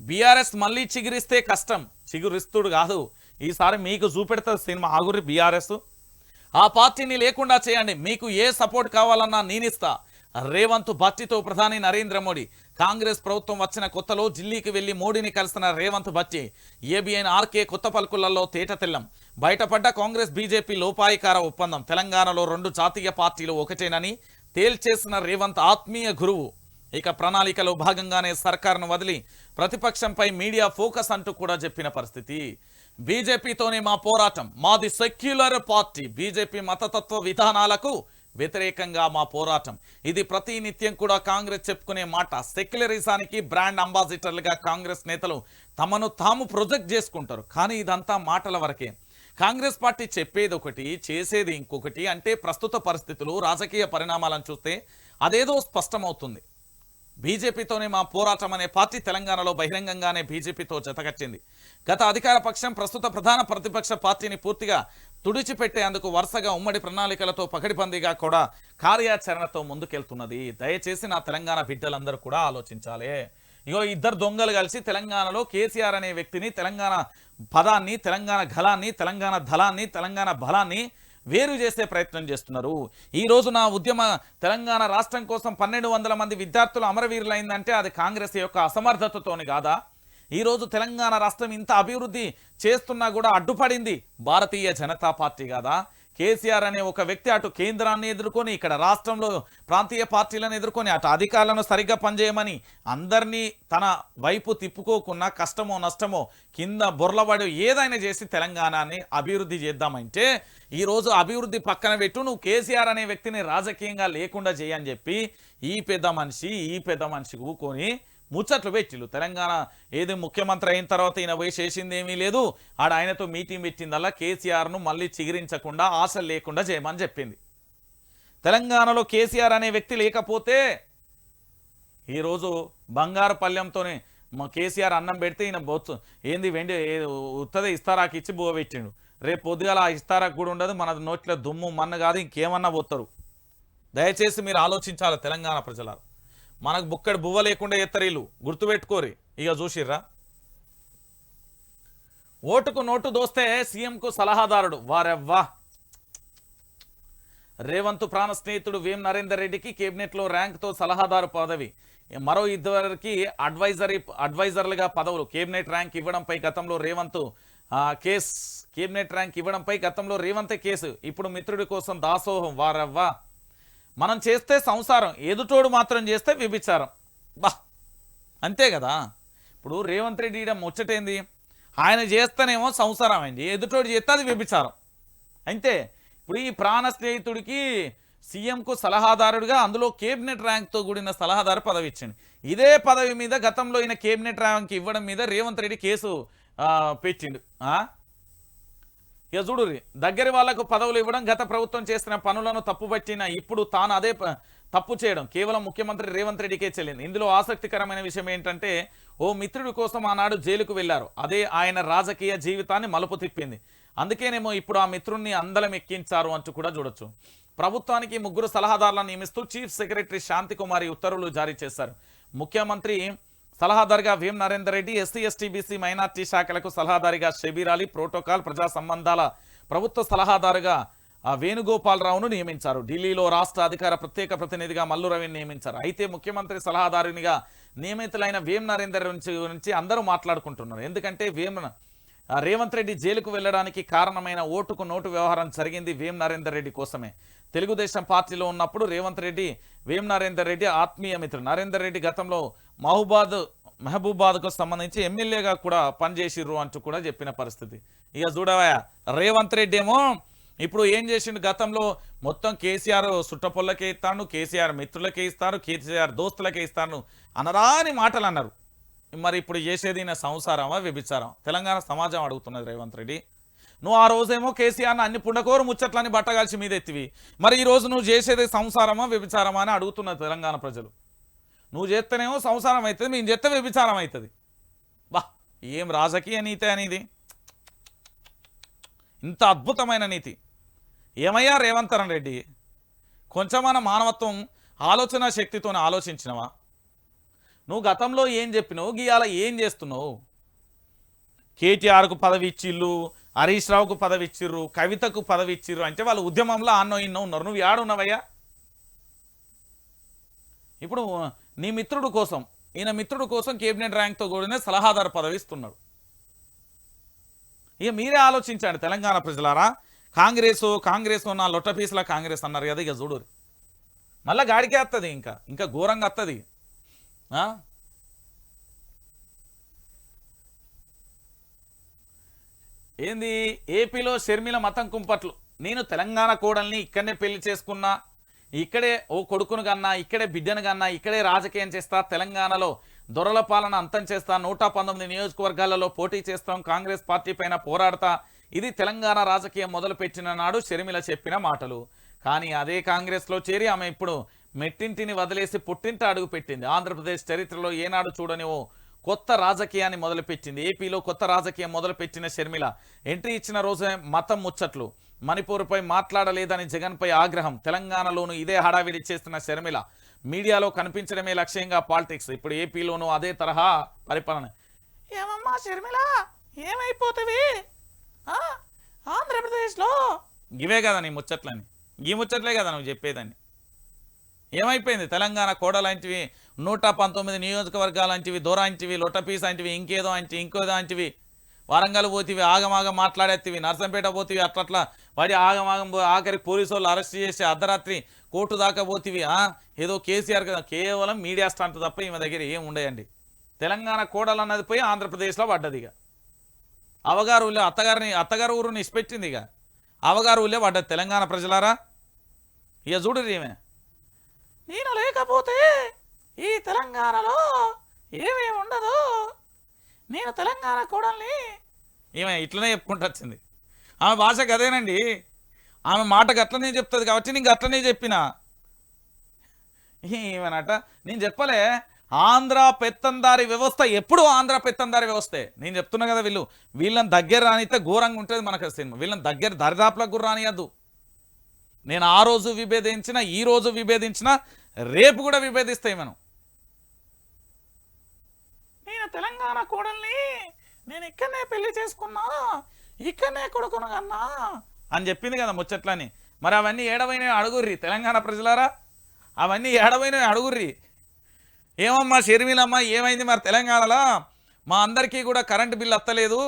Speaker 1: బీఆర్ఎస్ మళ్ళీ చిగురిస్తే కష్టం, చిగురిస్తుడు కాదు, ఈసారి మీకు చూపెడుతుంది సినిమా ఆగురి బీఆర్ఎస్. ఆ పార్టీని లేకుండా చేయండి, మీకు ఏ సపోర్ట్ కావాలన్నా నేనిస్తా. రేవంత్ భట్టితో ప్రధాని నరేంద్ర మోడీ. కాంగ్రెస్ ప్రభుత్వం వచ్చిన కొత్తలో ఢిల్లీకి వెళ్లి మోడీని కలిసిన రేవంత్ భట్టి. ఏబిఎన్ ఆర్కే కొత్త పలుకులలో తేట తెల్లం. బయటపడ్డ కాంగ్రెస్ బీజేపీ లోపాయికార ఒప్పందం. తెలంగాణలో 2 జాతీయ పార్టీలు ఒకటేనని తేల్చేసిన రేవంత్ ఆత్మీయ గురువు. ఇక ప్రణాళికలో భాగంగానే సర్కారును వదిలి ప్రతిపక్షంపై మీడియా ఫోకస్ అంటూ కూడా చెప్పిన పరిస్థితి. బీజేపీతోనే మా పోరాటం, మాది సెక్యులర్ పార్టీ, బీజేపీ మతతత్వ విధానాలకు వ్యతిరేకంగా మా పోరాటం. ఇది ప్రతి నిత్యం కూడా కాంగ్రెస్ చెప్పుకునే మాట. సెక్యులరిజానికి బ్రాండ్ అంబాసిడర్లుగా కాంగ్రెస్ నేతలు తమను తాము ప్రొజెక్ట్ చేసుకుంటారు. కానీ ఇదంతా మాటల వరకే. కాంగ్రెస్ పార్టీ చెప్పేది ఒకటి, చేసేది ఇంకొకటి. అంటే ప్రస్తుత పరిస్థితులు, రాజకీయ పరిణామాలను చూస్తే అదేదో స్పష్టమవుతుంది. బీజేపీతోనే మా పోరాటం అనే పార్టీ తెలంగాణలో బహిరంగంగానే బీజేపీతో జతకట్టింది. గత అధికార పక్షం ప్రస్తుత ప్రధాన ప్రతిపక్ష పార్టీని పూర్తిగా తుడిచిపెట్టేందుకు వరుసగా ఉమ్మడి ప్రణాళికలతో పకడ్బందీగా కూడా కార్యాచరణతో ముందుకెళ్తున్నది. దయచేసి నా తెలంగాణ బిడ్డలందరూ కూడా ఆలోచించాలి. ఇగో ఇద్దరు దొంగలు కలిసి తెలంగాణలో కేసీఆర్ అనే వ్యక్తిని, తెలంగాణ పదాన్ని, తెలంగాణ గళాన్ని, తెలంగాణ దళాన్ని, తెలంగాణ బలాన్ని వేరు చేసే ప్రయత్నం చేస్తున్నారు. ఈ రోజు నా ఉద్యమ తెలంగాణ రాష్ట్రం కోసం 1200 మంది విద్యార్థులు అమరవీరులైందంటే అది కాంగ్రెస్ యొక్క అసమర్థతతోని కాదా? ఈరోజు తెలంగాణ రాష్ట్రం ఇంత అభివృద్ధి చేస్తున్నా కూడా అడ్డుపడింది భారతీయ జనతా పార్టీ కాదా? కేసీఆర్ అనే ఒక వ్యక్తి అటు కేంద్రాన్ని ఎదుర్కొని, ఇక్కడ రాష్ట్రంలో ప్రాంతీయ పార్టీలను ఎదుర్కొని, అటు అధికారులను సరిగ్గా పనిచేయమని అందరినీ తన వైపు తిప్పుకోకున్నా కష్టమో నష్టమో కింద బొర్లబడి ఏదైనా చేసి తెలంగాణని అభివృద్ధి చేద్దామంటే ఈరోజు అభివృద్ధి పక్కన పెట్టు, నువ్వు కేసీఆర్ అనే వ్యక్తిని రాజకీయంగా లేకుండా చేయని చెప్పి ఈ పెద్ద మనిషి కూకొని ముచ్చట్లు పెట్టిళ్ళు. తెలంగాణ ఏది ముఖ్యమంత్రి అయిన తర్వాత ఈయన పోయి చేసింది ఏమీ లేదు, ఆయనతో మీటింగ్ పెట్టిందల్లా కేసీఆర్ను మళ్ళీ చిగిరించకుండా ఆశలు లేకుండా చేయమని చెప్పింది. తెలంగాణలో కేసీఆర్ అనే వ్యక్తి లేకపోతే ఈరోజు బంగారు పల్లెంతోనే కేసీఆర్ అన్నం పెడితే ఈయన బొచ్చు ఏంది వెండి ఉత్తదే ఇస్తారాకి ఇచ్చి బువ్వ పెట్టిండు. రేపు పొద్దుగాల ఆ ఇస్తారాకు కూడా ఉండదు, మన నోట్లో దుమ్ము మన్ను కాదు ఇంకేమన్నా పోతారు. దయచేసి మీరు ఆలోచించాలి తెలంగాణ ప్రజలారు. మనకు బుక్కడి బువ్వ లేకుండా ఎత్తరీలు గుర్తుపెట్టుకోరి. ఇక చూసిర్రా, ఓటుకు నోటు దోస్తే సీఎంకు సలహాదారుడు వారెవ్వా. రేవంత్ ప్రాణ స్నేహితుడు వేం నరేందర్ రెడ్డికి కేబినెట్లో ర్యాంక్తో సలహాదారు పదవి, మరో ఇద్దరికి అడ్వైజర్లుగా పదవులు. కేబినెట్ ర్యాంక్ ఇవ్వడంపై గతంలో రేవంత్ కేబినెట్ ర్యాంక్ ఇవ్వడంపై గతంలో రేవంతే కేసు, ఇప్పుడు మిత్రుడి కోసం దాసోహం. వారెవ్వా. మనం చేస్తే సంసారం, ఎదుటోడు మాత్రం చేస్తే వ్యభిచారం. బా అంతే కదా. ఇప్పుడు రేవంత్ రెడ్డి ముచ్చటేంది, ఆయన చేస్తేనేమో సంసారం అయింది, ఎదుటోడు చేస్తే అది వ్యభిచారం అంతే. ఇప్పుడు ఈ ప్రాణ స్నేహితుడికి సీఎంకు సలహాదారుడిగా, అందులో కేబినెట్ ర్యాంక్తో కూడిన సలహాదారు పదవి ఇచ్చింది. ఇదే పదవి మీద గతంలో ఈయన కేబినెట్ ర్యాంక్ ఇవ్వడం మీద రేవంత్ రెడ్డి కేసు పెట్టిండు. ఇక చూడురి, దగ్గరి వాళ్లకు పదవులు ఇవ్వడం, గత ప్రభుత్వం చేసిన పనులను తప్పుపట్టిన ఇప్పుడు తాను అదే తప్పు చేయడం కేవలం ముఖ్యమంత్రి రేవంత్ రెడ్డికే చెల్లింది. ఇందులో ఆసక్తికరమైన విషయం ఏంటంటే, ఓ మిత్రుడి కోసం ఆనాడు జైలుకు వెళ్లారు, అదే ఆయన రాజకీయ జీవితాన్ని మలుపు తిప్పింది. అందుకేనేమో ఇప్పుడు ఆ మిత్రుణ్ణి అందలం ఎక్కించారు అంటూ కూడా చూడొచ్చు. ప్రభుత్వానికి 3 సలహాదారులను నియమిస్తూ చీఫ్ సెక్రటరీ శాంతికుమారి ఉత్తర్వులు జారీ చేశారు. ముఖ్యమంత్రి సలహాదారుగా Vem Narender Reddy, SC ST BC minority శాఖలకు సలహాదారిగా షబీర్ అలీ, ప్రోటోకాల్ ప్రజా సంబంధాల ప్రభుత్వ సలహాదారుగా వేణుగోపాలరావును నియమించారు. ఢిల్లీలో రాష్ట్ర అధికార ప్రత్యేక ప్రతినిధిగా మల్లు రవిని నియమించారు. అయితే ముఖ్యమంత్రి సలహాదారునిగా నియమితులైన వేం నరేందర్ గురించి అందరూ మాట్లాడుకుంటున్నారు. ఎందుకంటే రేవంత్ రెడ్డి జైలుకు వెళ్లడానికి కారణమైన ఓటుకు నోటు వ్యవహారం జరిగింది వేం నరేందర్ రెడ్డి కోసమే. తెలుగుదేశం పార్టీలో ఉన్నప్పుడు రేవంత్ రెడ్డి వేం నరేందర్ రెడ్డి ఆత్మీయ మిత్రుడు. నరేందర్ రెడ్డి గతంలో మహబూబాద్కు సంబంధించి ఎమ్మెల్యేగా కూడా పనిచేసిర్రు అంటూ కూడా చెప్పిన పరిస్థితి. ఇక చూడవా, రేవంత్ రెడ్డి ఏమో ఇప్పుడు ఏం చేసిండు, గతంలో మొత్తం కేసీఆర్ సుట్టపొల్లకే ఇస్తాను, కేసీఆర్ మిత్రులకే ఇస్తాను, కేసీఆర్ దోస్తులకే ఇస్తాను అనరాని మాటలు అన్నారు. మరి ఇప్పుడు చేసేది నా సంసారమా వ్యభిచారం? తెలంగాణ సమాజం అడుగుతున్నది రేవంత్ రెడ్డి. నువ్వు ఆ రోజేమో కేసీఆర్ని అన్ని పుండకోరు ముచ్చట్లని బట్టగాల్చి మీద ఎత్తివి, మరి ఈ రోజు నువ్వు చేసేది సంసారమా వ్యభిచారమా అని అడుగుతున్నది తెలంగాణ ప్రజలు. నువ్వు చేస్తేనేమో సంసారం అవుతుంది, మేము చేస్తే వ్యభిచారం అవుతుంది. బా ఏం రాజకీయ నీతి అనేది, ఇంత అద్భుతమైన నీతి. ఏమయ్యా రేవంత్ రెడ్డి, కొంచెమన్నా మానవత్వం ఆలోచన శక్తితో ఆలోచించినవా? నువ్వు గతంలో ఏం చెప్పినావు, గీయాల ఏం చేస్తున్నావు? కేటీఆర్కు పదవి ఇచ్చిళ్ళు, హరీష్ రావుకు పదవి ఇచ్చిర్రు, కవితకు పదవి ఇచ్చిర్రు అంటే వాళ్ళు ఉద్యమంలో ఆన్నో ఇన్నో ఉన్నారు. నువ్వు ఏడున్నావయ్యా? ఇప్పుడు నీ మిత్రుడు కోసం, ఈయన మిత్రుడు కోసం కేబినెట్ ర్యాంక్తో కూడిన సలహాదారు పదవి ఇస్తున్నాడు. ఇక మీరే ఆలోచించండి తెలంగాణ ప్రజలారా. కాంగ్రెస్ నా లొట్ట పీసుల కాంగ్రెస్ అన్నారు కదా, ఇక చూడు మళ్ళా గాడికే వస్తుంది, ఇంకా ఘోరంగా వస్తుంది. ఏంది ఏపీలో షర్మిల మతం కుంపట్లు, నేను తెలంగాణ కోడల్ని ఇక్కడనే పెళ్లి చేసుకున్నా, ఇక్కడే ఓ కొడుకును కన్నా, ఇక్కడే బిడ్డను కన్నా, ఇక్కడే రాజకీయం చేస్తా, తెలంగాణలో దొరల పాలన అంతం చేస్తా, 119 నియోజకవర్గాలలో పోటీ చేస్తాం, కాంగ్రెస్ పార్టీ పైన పోరాడతా, ఇది తెలంగాణ రాజకీయం మొదలుపెట్టిన నాడు షర్మిల చెప్పిన మాటలు. కానీ అదే కాంగ్రెస్లో చేరి ఆమె ఇప్పుడు మెట్టింటిని వదిలేసి పుట్టింట అడుగు పెట్టింది. ఆంధ్రప్రదేశ్ చరిత్రలో ఏనాడు చూడని ఓ కొత్త రాజకీయాన్ని మొదలుపెట్టింది. ఏపీలో కొత్త రాజకీయం మొదలుపెట్టిన షర్మిల ఎంట్రీ ఇచ్చిన రోజే మతం ముచ్చట్లు. మణిపూర్పై మాట్లాడలేదని జగన్పై ఆగ్రహం. తెలంగాణలోనూ ఇదే హడావిడి చేస్తున్న షర్మిల మీడియాలో కనిపించడమే లక్ష్యంగా పాలిటిక్స్. ఇప్పుడు ఏపీలోనూ అదే తరహా పరిపాలన. ఏమమ్మా షర్మిల, ఏమైపోతుంది ఆంధ్రప్రదేశ్లో? ఇవే కదా నీ ముచ్చట్లని, ఈ ముచ్చట్లే కదా నువ్వు చెప్పేదాన్ని. ఏమైపోయింది? తెలంగాణ కోడలాంటివి, 119 నియోజకవర్గాలాంటివి, దూరాంటివి, లొట్టపీస్ అంటివి, ఇంకేదో అంటే ఇంకోదో అంటివి, వరంగల్ పోతివి ఆగమాగం మాట్లాడేతివి, నర్సంపేట పోతివి అట్లట్లా వాడి ఆగమాగం ఆఖరికి పోలీసు వాళ్ళు అరెస్ట్ చేసి అర్ధరాత్రి కోర్టు దాకా పోతివి. ఏదో కేసీఆర్ కదా, కేవలం మీడియా స్టంట్ తప్ప ఈమె దగ్గర ఏం ఉండయండి. తెలంగాణ కోడలు అన్నది పోయి ఆంధ్రప్రదేశ్లో పడ్డది. ఇక అవగారు ఊళ్ళో అత్తగారు ఊరుని ఇచ్చిపెట్టింది. ఇక అవగారు ఊళ్ళో పడ్డది. తెలంగాణ ప్రజలారా ఇక చూడు ఈమె, నేను లేకపోతే ఈ తెలంగాణలో ఏమేమి ఉండదు, నేను తెలంగాణ కోడల్ని. ఈమె ఇట్లనే చెప్పుకుంటూ వచ్చింది. ఆమె భాష గదేనండి, ఆమె మాటకు అట్లనే చెప్తుంది కాబట్టి నేను అట్లనే చెప్పిన. ఏమనట నేను చెప్పలే, ఆంధ్ర పెత్తందారి వ్యవస్థ ఎప్పుడు ఆంధ్ర పెత్తందారి వ్యవస్థే. నేను చెప్తున్నా కదా, వీళ్ళని దగ్గర రానితే ఘోరంగా ఉంటుంది మనకు సినిమా. వీళ్ళని దగ్గర దరిదాపులకు కూడా రానియద్దు. నేను ఆ రోజు విభేదించిన, ఈ రోజు విభేదించిన, రేపు కూడా విభేదిస్తాయి. నేను తెలంగాణ కోడల్ని, నేను ఇక్కడనే పెళ్లి చేసుకున్నా, ఇక్కడనే కొడుకును కన్నా అని చెప్పింది కదా ముచ్చట్లని. మరి అవన్నీ ఏడవైనా అడుగుర్రి తెలంగాణ ప్రజలారా, అవన్నీ ఏడవైనా అడుగుర్రి. ఏమమ్మా షర్మిలమ్మ ఏమైంది మరి తెలంగాణలో? మా అందరికీ కూడా కరెంటు బిల్లు అత్తలేదు,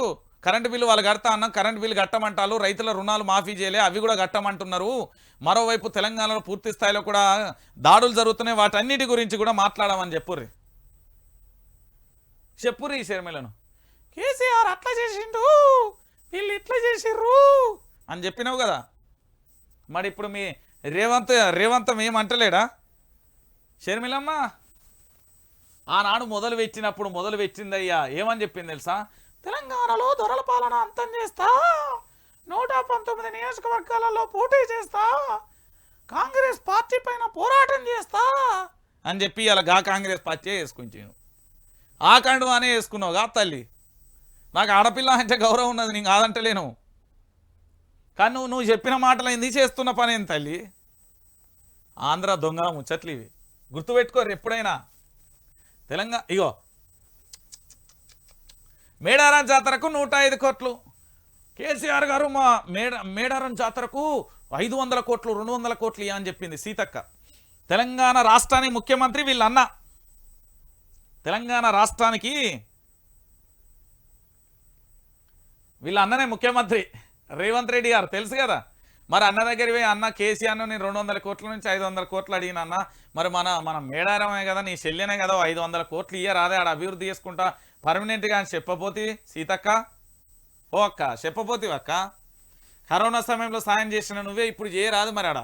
Speaker 1: కరెంటు బిల్లు వాళ్ళు కడతా అన్నాం, కరెంటు బిల్లు కట్టమంటారు, రైతుల రుణాలు మాఫీ చేయలే అవి కూడా కట్టమంటున్నారు. మరోవైపు తెలంగాణలో పూర్తి స్థాయిలో కూడా దాడులు జరుగుతున్నాయి, వాటన్నిటి గురించి కూడా మాట్లాడమని చెప్పుర్రి షర్మిలను. కేసీఆర్ అట్లా చేసిండు, వీళ్ళు ఇట్లా చేసిర్రు అని చెప్పినావు కదా. మరి ఇప్పుడు మీ రేవంత్ ఏమంటలేడా? షర్మిలమ్మ ఆనాడు మొదలు పెట్టిందయ్యా, ఏమని చెప్పింది తెలుసా? తెలంగాణలో దొరల పాలన అంతం చేస్తా, 119 నియోజకవర్గాలలో పోటీ చేస్తా, కాంగ్రెస్ పార్టీ పైన పోరాటం చేస్తా అని చెప్పి అలా కాంగ్రెస్ పార్టీ వేసుకుంటాను. ఆ కండువానే వేసుకున్నావు గా తల్లి. నాకు ఆడపిల్ల అంటే గౌరవం ఉన్నది, నేను కాదంటలేను. కానీ నువ్వు చెప్పిన మాటలు ఏంది, చేస్తున్న పని ఏంది తల్లి? ఆంధ్ర దొంగల ముచ్చట్లు ఇవి, గుర్తుపెట్టుకోరు ఎప్పుడైనా. తెలంగాణ ఇగో మేడారం జాతరకు 105 కోట్లు. కేసీఆర్ గారు మా మేడారం జాతరకు 500 కోట్లు 200 కోట్లు అని చెప్పింది సీతక్క. తెలంగాణ రాష్ట్రానికి ముఖ్యమంత్రి వీళ్ళన్న, తెలంగాణ రాష్ట్రానికి వీళ్ళ అన్ననే ముఖ్యమంత్రి రేవంత్ రెడ్డి గారు, తెలుసు కదా. మరి అన్న దగ్గరికి పోయి అన్న కేసీఆర్ను నేను 200 కోట్ల నుంచి 500 కోట్లు అడిగిన అన్న, మరి మన మేడారమే కదా, నీ శల్యనే కదా, 500 కోట్లు ఇయ్యరాదే ఆడ అభివృద్ధి చేసుకుంటా పర్మనెంట్గా అని చెప్పపోతే సీతక్క. ఓ అక్క చెప్పపోతివి అక్క, కరోనా సమయంలో సాయం చేసిన నువ్వే ఇప్పుడు చేయరాదు మరి ఆడ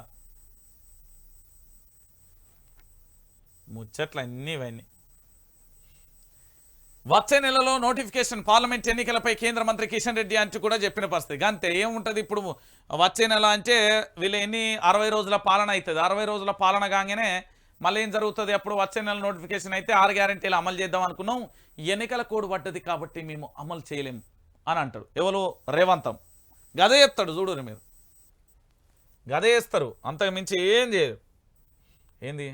Speaker 1: ముచ్చట్లు అన్నీ ఇవన్నీ. వచ్చే నెలలో నోటిఫికేషన్, పార్లమెంట్ ఎన్నికలపై కేంద్ర మంత్రి కిషన్ రెడ్డి అంటూ కూడా చెప్పిన పరిస్థితి. అంతే ఏముంటుంది ఇప్పుడు వచ్చే నెల అంటే వీళ్ళు 60 రోజుల పాలన అవుతుంది. 60 రోజుల పాలన కాగానే మళ్ళీ ఏం జరుగుతుంది? అప్పుడు వచ్చే నెల నోటిఫికేషన్ అయితే 6 గ్యారెంటీలు అమలు చేద్దాం అనుకున్నాం, ఎన్నికల కోడ్ పడ్డది కాబట్టి మేము అమలు చేయలేము అని అంటాడు. ఎవరు? రేవంతం గదే చెప్తాడు. చూడు మీరు గదే చేస్తారు, అంతకు మించి ఏం చేయరు. ఏంది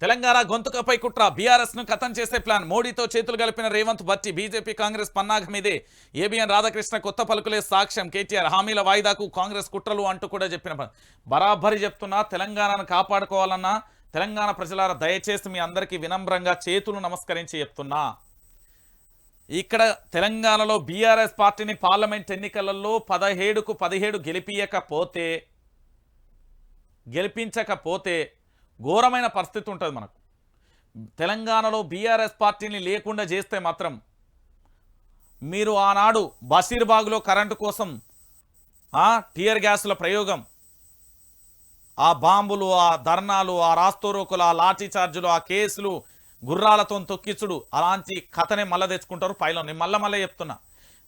Speaker 1: తెలంగాణ గొంతుకపై కుట్ర, బీఆర్ఎస్ ను ఖతం చేసే ప్లాన్. మోడీతో చేతులు కలిపిన రేవంత్ బట్టి బీజేపీ కాంగ్రెస్ పన్నాగం ఇదే. ఏబిఎన్ రాధాకృష్ణ కొత్త పలుకులే సాక్ష్యం. కేటీఆర్ హామీల వాయిదాకు కాంగ్రెస్ కుట్రలు అంటూ కూడా చెప్పిన బరాబరి చెప్తున్నా. తెలంగాణను కాపాడుకోవాలన్నా తెలంగాణ ప్రజలారా దయచేసి మీ అందరికీ వినమ్రంగా చేతులు నమస్కరించి చెప్తున్నా, ఇక్కడ తెలంగాణలో బీఆర్ఎస్ పార్టీని పార్లమెంట్ ఎన్నికలలో 17కు 17 గెలిపించకపోతే ఘోరమైన పరిస్థితి ఉంటుంది మనకు. తెలంగాణలో బీఆర్ఎస్ పార్టీని లేకుండా చేస్తే మాత్రం మీరు ఆనాడు బషీర్బాగ్లో కరెంటు కోసం టియర్ గ్యాసుల ప్రయోగం, ఆ బాంబులు, ఆ ధర్నాలు, ఆ రాస్తోరోకులు, ఆ లాఠీ చార్జులు, ఆ కేసులు, గుర్రాలతో తొక్కించుడు, అలాంటి కథనే మళ్ళీ తెచ్చుకుంటారు పైలో. నేను మళ్ళీ చెప్తున్నా,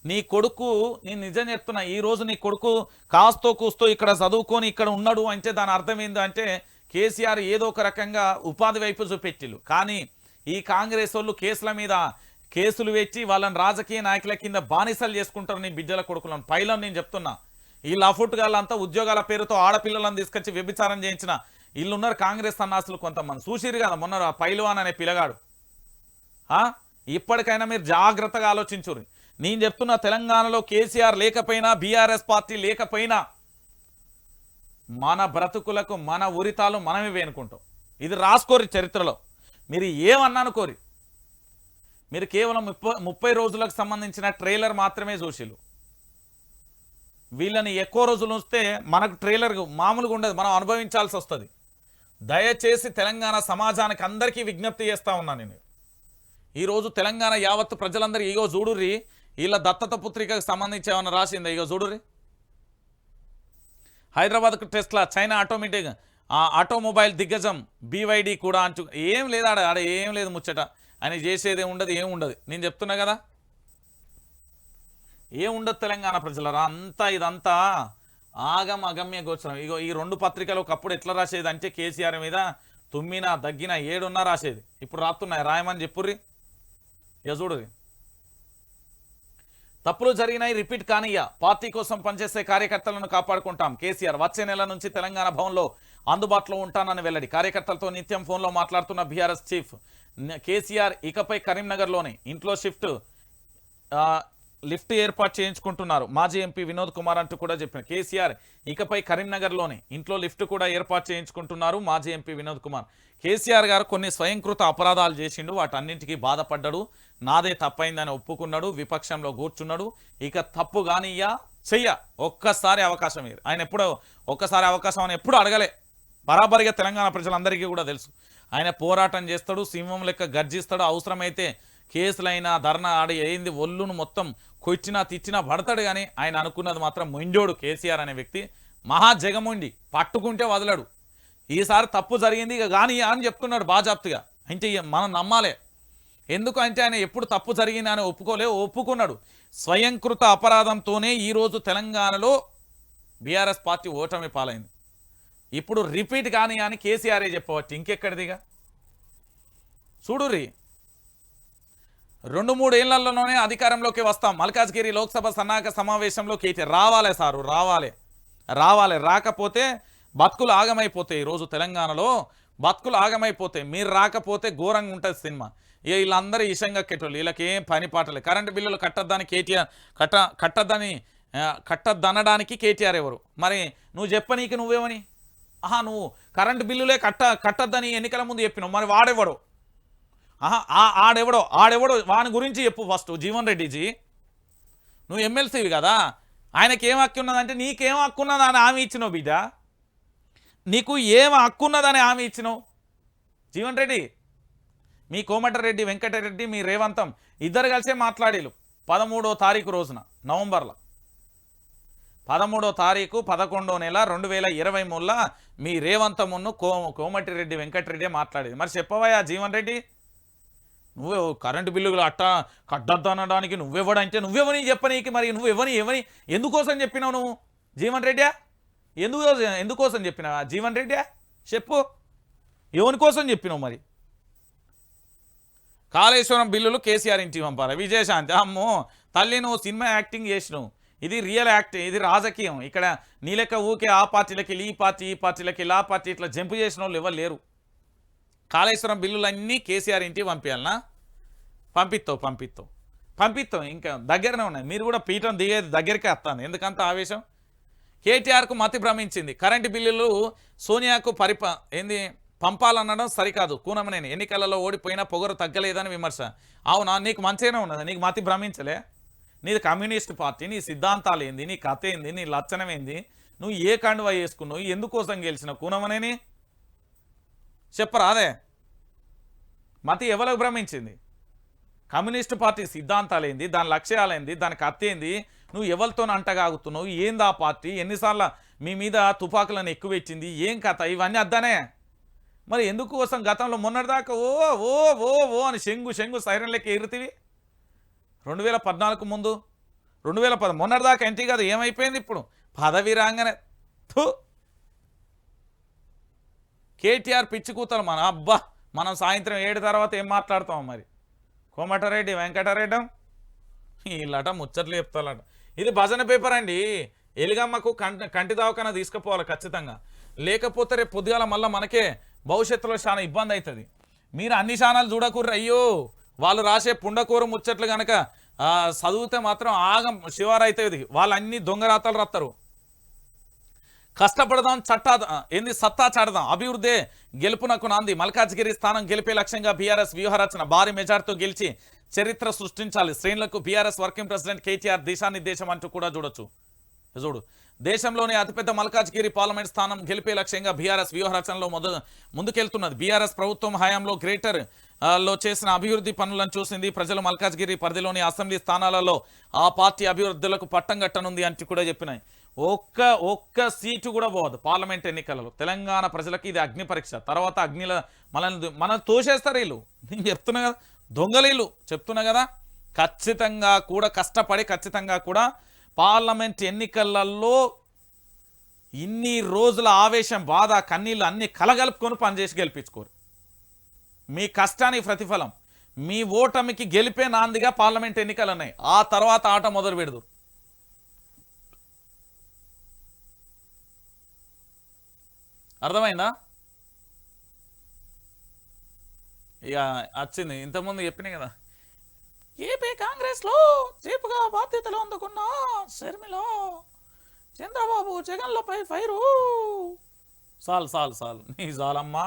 Speaker 1: నీ కొడుకు, నేను నిజం చెప్తున్నా, ఈరోజు నీ కొడుకు కాస్తో కూస్తో ఇక్కడ చదువుకొని ఇక్కడ ఉన్నాడు అంటే దాని అర్థం ఏంటంటే కేసీఆర్ ఏదో ఒక రకంగా ఉపాధి వైపు చూపెట్టిళ్ళు. కానీ ఈ కాంగ్రెస్ వాళ్ళు కేసుల మీద కేసులు వెచ్చి వాళ్ళని రాజకీయ నాయకుల కింద బానిసలు చేసుకుంటారు. నీ బిడ్డల కొడుకులను పైలం నేను చెప్తున్నా. ఈ లఫుట్గాళ్ళంతా ఉద్యోగాల పేరుతో ఆడపిల్లలను తీసుకొచ్చి వ్యభిచారం చేయించిన వీళ్ళున్నారు కాంగ్రెస్ సన్నాసులు కొంతమంది. చూసిరు కదా మొన్న పైల్వాన్ అనే పిల్లగాడు. ఇప్పటికైనా మీరు జాగ్రత్తగా ఆలోచించుర్రి. నేను చెప్తున్నా, తెలంగాణలో కేసీఆర్ లేకపోయినా బీఆర్ఎస్ పార్టీ లేకపోయినా మన బ్రతుకులకు మన ఉరితాలు మనమే వేనుకుంటాం. ఇది రాసుకోరి చరిత్రలో. మీరు ఏమన్నా అనుకోరి. మీరు కేవలం 30 రోజులకు సంబంధించిన ట్రైలర్ మాత్రమే చూసిరు. వీళ్ళని ఎక్కువ రోజులు ఉంచితే మనకు ట్రైలర్ మామూలుగా ఉండదు, మనం అనుభవించాల్సి వస్తుంది. దయచేసి తెలంగాణ సమాజానికి అందరికీ విజ్ఞప్తి చేస్తా ఉన్నాను నేను. ఈరోజు తెలంగాణ యావత్ ప్రజలందరూ ఇగో చూడుర్రి, వీళ్ళ దత్తత పుత్రికకు సంబంధించి ఏమన్నా రాసిందా? ఇగో చూడుర్రి. హైదరాబాద్కు టెస్లా, చైనా ఆటోమేటిక్ ఆటోమొబైల్ దిగ్గజం BYD కూడా అంటూ ఏం లేదు. ఆడ ఏం లేదు ముచ్చట. ఆయన చేసేది ఉండదు, ఏం ఉండదు. నేను చెప్తున్నా కదా, ఏముండదు తెలంగాణ ప్రజలరా. అంతా ఇదంతా అగమ్య గోచరం. ఇగో ఈ 2 పత్రికలు ఒకప్పుడు ఎట్లా రాసేది అంటే కేసీఆర్ మీద తుమ్మినా దగ్గినా ఏడున్నా రాసేది. ఇప్పుడు రాస్తున్నాయి, రాయమని చెప్పుర్రి. ఇక చూడుర్రి. తప్పులు జరిగినాయి, రిపీట్ కానియ్యా. పార్టీ కోసం పనిచేసే కార్యకర్తలను కాపాడుకుంటాం. కేసీఆర్ వచ్చే నెల నుంచి తెలంగాణ భవన్లో అందుబాటులో ఉంటానని వెల్లడి. కార్యకర్తలతో నిత్యం ఫోన్లో మాట్లాడుతున్న బీఆర్ఎస్ చీఫ్ కేసీఆర్ ఇకపై కరీంనగర్లోనే ఇంట్లో లిఫ్ట్ ఏర్పాటు చేయించుకుంటున్నారు. మాజీ ఎంపీ వినోద్ కుమార్ అంటూ కూడా చెప్పిన కేసీఆర్ ఇకపై కరీంనగర్లోనే ఇంట్లో లిఫ్ట్ కూడా ఏర్పాటు చేయించుకుంటున్నారు మాజీ ఎంపీ వినోద్ కుమార్. కేసీఆర్ గారు కొన్ని స్వయంకృత అపరాధాలు చేసిండు, వాటన్నింటికీ బాధపడ్డాడు. నాదే తప్పైందని ఒప్పుకున్నాడు, విపక్షంలో కూర్చున్నాడు. ఇక తప్పు కానియ్యా చెయ్య ఒక్కసారి అవకాశం ఇయ్యరు. ఆయన ఎప్పుడో ఒక్కసారి అవకాశం అని ఎప్పుడు అడగలే. బరాబరిగా తెలంగాణ ప్రజలందరికీ కూడా తెలుసు. ఆయన పోరాటం చేస్తాడు, సింహం లెక్క గర్జిస్తాడు. అవసరమైతే కేసులైనా ధర్నా ఆడి ఏంది ఒళ్ళును మొత్తం కొచ్చినా తిచ్చినా పడతాడు. కానీ ఆయన అనుకున్నది మాత్రం మొండోడు. కేసీఆర్ అనే వ్యక్తి మహా జగముండి, పట్టుకుంటే వదలడు. ఈసారి తప్పు జరిగింది ఇక కానీ అని చెప్తున్నాడు బాజాప్తిగా. అంటే మనం నమ్మాలే. ఎందుకు అంటే ఆయన ఎప్పుడు తప్పు జరిగింది అని ఒప్పుకున్నాడు. స్వయంకృత అపరాధంతోనే ఈరోజు తెలంగాణలో బీఆర్ఎస్ పార్టీ ఓటమి పాలైంది. ఇప్పుడు రిపీట్ కానీ అని కేసీఆరే చెప్పవచ్చు, ఇంకెక్కడిదిగా. చూడుర్రి, 2-3 ఏళ్లలోనే అధికారంలోకి వస్తాం. మల్కాజ్గిరి లోక్సభ సన్నాహక సమావేశంలో కేటీఆర్ రావాలి సారు, రావాలి. రాకపోతే బతుకులు ఆగమైపోతాయి. ఈరోజు తెలంగాణలో బతుకులు ఆగమైపోతాయి. మీరు రాకపోతే ఘోరంగా ఉంటుంది సినిమా. ఇక వీళ్ళందరూ ఈశంగా కెట్టోళ్ళు, వీళ్ళకి ఏం పని పాటలేదు. కరెంటు బిల్లులు కట్టద్దని కేటీఆర్ కట్టద్దనడానికి కేటీఆర్ ఎవరు? మరి నువ్వు చెప్పనీకి నువ్వేమని? నువ్వు కరెంటు బిల్లులే కట్టద్దని ఎన్నికల ముందు చెప్పినావు. మరి వాడెవడో? ఆడెవడో వాని గురించి చెప్పు ఫస్ట్. జీవన్ రెడ్డిజీ, నువ్వు ఎమ్మెల్సీవి కదా, ఆయనకి ఏం హక్కు ఉన్నదంటే నీకేం హక్కు ఉన్నదని హామీ ఇచ్చినావు బిడ్డ. నీకు ఏం హక్కున్నదని హామీ ఇచ్చినావు జీవన్ రెడ్డి? మీ కోమటిరెడ్డి వెంకటరెడ్డి, మీ రేవంతం ఇద్దరు కలిసే మాట్లాడేలు 13వ తారీఖు రోజున, నవంబర్లో 13వ తారీఖు 11వ నెల 2023లో మీ రేవంతమును కోమటిరెడ్డి వెంకటరెడ్డి మాట్లాడేది. మరి చెప్పవయ్యా జీవన్ రెడ్డి, నువ్వే కరెంటు బిల్లులు కట్టద్దు అనడానికి నువ్వెవడంటే నువ్వెవని చెప్పనీకి? మరి నువ్వెవని ఎందుకోసం చెప్పినావు నువ్వు జీవన్ రెడ్డి? ఎందుకోసం చెప్పినావా జీవన్ రెడ్డి? చెప్పు, ఎవరి కోసం చెప్పినావు? మరి కాళేశ్వరం బిల్లులు కేసీఆర్ ఇంటికి పంపాలి. విజయశాంతి, అమ్మో తల్లి నువ్వు సినిమా యాక్టింగ్ చేసినావు, ఇది రియల్ యాక్టింగ్, ఇది రాజకీయం. ఇక్కడ నీ లెక్క ఊకే ఆ పార్టీలకి ఈ పార్టీలకి ఆ పార్టీ ఇట్లా జంపు చేసిన వాళ్ళు ఎవరు లేరు. కాళేశ్వరం బిల్లులన్నీ కేసీఆర్ ఇంటికి పంపించాలనా? పంపిస్తాం. ఇంకా దగ్గరనే ఉన్నాయి. మీరు కూడా పీఠం దిగేది దగ్గరికే వస్తాను. ఎందుకంత ఆవేశం? కేటీఆర్కు మతి భ్రమించింది. కరెంటు బిల్లులు సోనియాకు పంపాలనడం సరికాదు. కూనమనేని ఎన్నికలలో ఓడిపోయినా పొగరు తగ్గలేదని విమర్శ. అవునా, నీకు మంచిగానే ఉన్నది, నీకు మతి భ్రమించలే? నీది కమ్యూనిస్ట్ పార్టీ, నీ సిద్ధాంతాలు ఏంది, నీ కథ ఏంది, నీ లక్షణం ఏంది, నువ్వు ఏ కండువా వేసుకున్నావు, ఎందుకోసం గెలిచినావు కూనమనేని చెప్పరా? అదే మతి ఎవరికి భ్రమించింది? కమ్యూనిస్ట్ పార్టీ సిద్ధాంతాలు ఏంది, దాని లక్ష్యాలేంది, దాని కథ ఏంది, నువ్వు ఎవరితో అంటగాగుతున్నావు, ఏంది ఆ పార్టీ, ఎన్నిసార్లు మీ మీద తుపాకులను ఎక్కువ ఇచ్చింది, ఏం కథ, ఇవన్నీ అద్దానే. మరి ఎందుకోసం గతంలో మొన్నటిదాకా ఓ అని శంగు సైరన్ లెక్క ఎగురుతీవి? 2014 ముందు 2010 మొన్నటిదాకా ఎంటీ కదా, ఏమైపోయింది ఇప్పుడు? పదవి రాగానే కేటీఆర్ పిచ్చి కూతలు మన అబ్బా మనం సాయంత్రం 7 తర్వాత ఏం మాట్లాడతాం మరి కోమటరెడ్డి వెంకటరెడ్డి వీళ్ళట ముచ్చట్లు చెప్తారట ఇది భజన పేపర్ అండి ఎలుగమ్మకు కంటి దవాఖాన తీసుకుపోవాలి ఖచ్చితంగా లేకపోతే రేపు పొద్దుగాల మళ్ళీ మనకే భవిష్యత్తులో చాలా ఇబ్బంది అవుతుంది మీరు అన్ని ఛానల్ చూడకూర్రు అయ్యో వాళ్ళు రాసే పుండకూర ముచ్చట్లు కనుక చదివితే మాత్రం ఆగం శివారైతుంది వాళ్ళు అన్ని దొంగరాతలు రాస్తారు కష్టపడదాం ఏంది సత్తా చాడదాం అభివృద్ధి గెలుపునకు నాంది మల్కాజ్గిరి స్థానం గెలిపే లక్ష్యంగా బీఆర్ఎస్ వ్యూహరచన భారీ మెజార్టీతో గెలిచి చరిత్ర సృష్టించాలి శ్రేణులకు బీఆర్ఎస్ వర్కింగ్ ప్రెసిడెంట్ కేటీఆర్ దిశానిర్దేశం అంటూ కూడా చూడొచ్చు చూడు దేశంలోని అతిపెద్ద మల్కాజ్గిరి పార్లమెంట్ స్థానం గెలిపే లక్ష్యంగా బీఆర్ఎస్ వ్యూహరచనలో ముందుకెళ్తున్నది బీఆర్ఎస్ ప్రభుత్వం హయాంలో గ్రేటర్ లో చేసిన అభివృద్ధి పనులను చూసింది ప్రజలు మల్కాజ్గిరి పరిధిలోని అసెంబ్లీ స్థానాలలో ఆ పార్టీ అభివృద్ధులకు పట్టం కట్టనుంది అంటూ కూడా చెప్పినాయి ఒక్క సీటు కూడా పోదు పార్లమెంట్ ఎన్నికలలో తెలంగాణ ప్రజలకి ఇది అగ్ని పరీక్ష తర్వాత అగ్నిల మనం తోసేస్తారు వీళ్ళు నేను చెప్తున్నా కదా దొంగలీళ్ళు చెప్తున్నా కదా ఖచ్చితంగా కూడా కష్టపడి ఖచ్చితంగా కూడా పార్లమెంట్ ఎన్నికలలో ఇన్ని రోజుల ఆవేశం బాధ కన్నీళ్ళు అన్ని కలగలుపుకొని పనిచేసి గెలిపించుకోరు మీ కష్టానికి ప్రతిఫలం మీ ఓటమికి గెలిపే నాందిగా పార్లమెంట్ ఎన్నికలు ఉన్నాయి ఆ తర్వాత ఆట మొదలు పెడదు అర్థమైందా ఇక వచ్చింది ఇంతకుముందు చెప్పినాయి కదా ఏపీ కాంగ్రెస్లో చీపుగా బాధ్యతలు అందుకున్న షర్మిల చంద్రబాబు జగన్లపై ఫైరు చాలు నీ చాలమ్మా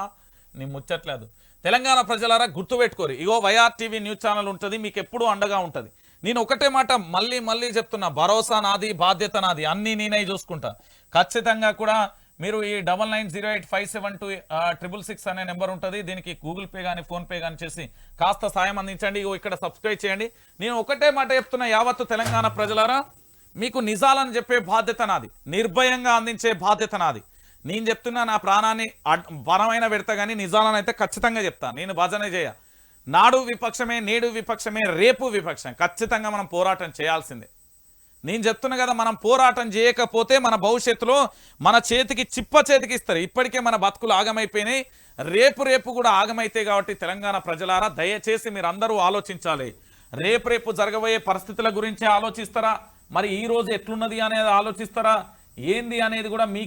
Speaker 1: నీ ముచ్చట్లేదు తెలంగాణ ప్రజలారా గుర్తుపెట్టుకోరు ఇగో వైఆర్ టీవీ న్యూస్ ఛానల్ ఉంటుంది మీకు ఎప్పుడూ అండగా ఉంటుంది నేను ఒకటే మాట మళ్ళీ చెప్తున్నా భరోసా నాది బాధ్యత నాది అన్నీ నేనే చూసుకుంటా ఖచ్చితంగా కూడా మీరు ఈ 9908572666 అనే నెంబర్ ఉంటుంది దీనికి గూగుల్ పే కానీ ఫోన్పే కానీ చేసి కాస్త సాయం అందించండి ఇగో ఇక్కడ సబ్స్క్రైబ్ చేయండి నేను ఒకటే మాట చెప్తున్నా యావత్తు తెలంగాణ ప్రజలారా మీకు నిజాలను చెప్పే బాధ్యత నాది నిర్భయంగా అందించే బాధ్యత నాది నేను చెప్తున్నా నా ప్రాణాన్ని పరమైన పెడతా కానీ నిజాలను అయితే ఖచ్చితంగా చెప్తాను నేను భజన చేయ నాడు విపక్షమే నేడు విపక్షమే రేపు విపక్షం ఖచ్చితంగా మనం పోరాటం చేయాల్సిందే నేను చెప్తున్నా కదా మనం పోరాటం చేయకపోతే మన భవిష్యత్తులో మన చేతికి చేతికి ఇస్తారు ఇప్పటికే మన బతుకులు ఆగమైపోయినాయి రేపు కూడా ఆగమైతే కాబట్టి తెలంగాణ ప్రజలారా దయచేసి మీరు అందరూ ఆలోచించాలి రేపు జరగబోయే పరిస్థితుల గురించి ఆలోచిస్తారా మరి ఈ రోజు ఎట్లున్నది అనేది ఆలోచిస్తారా ఏంది అనేది కూడా మీకు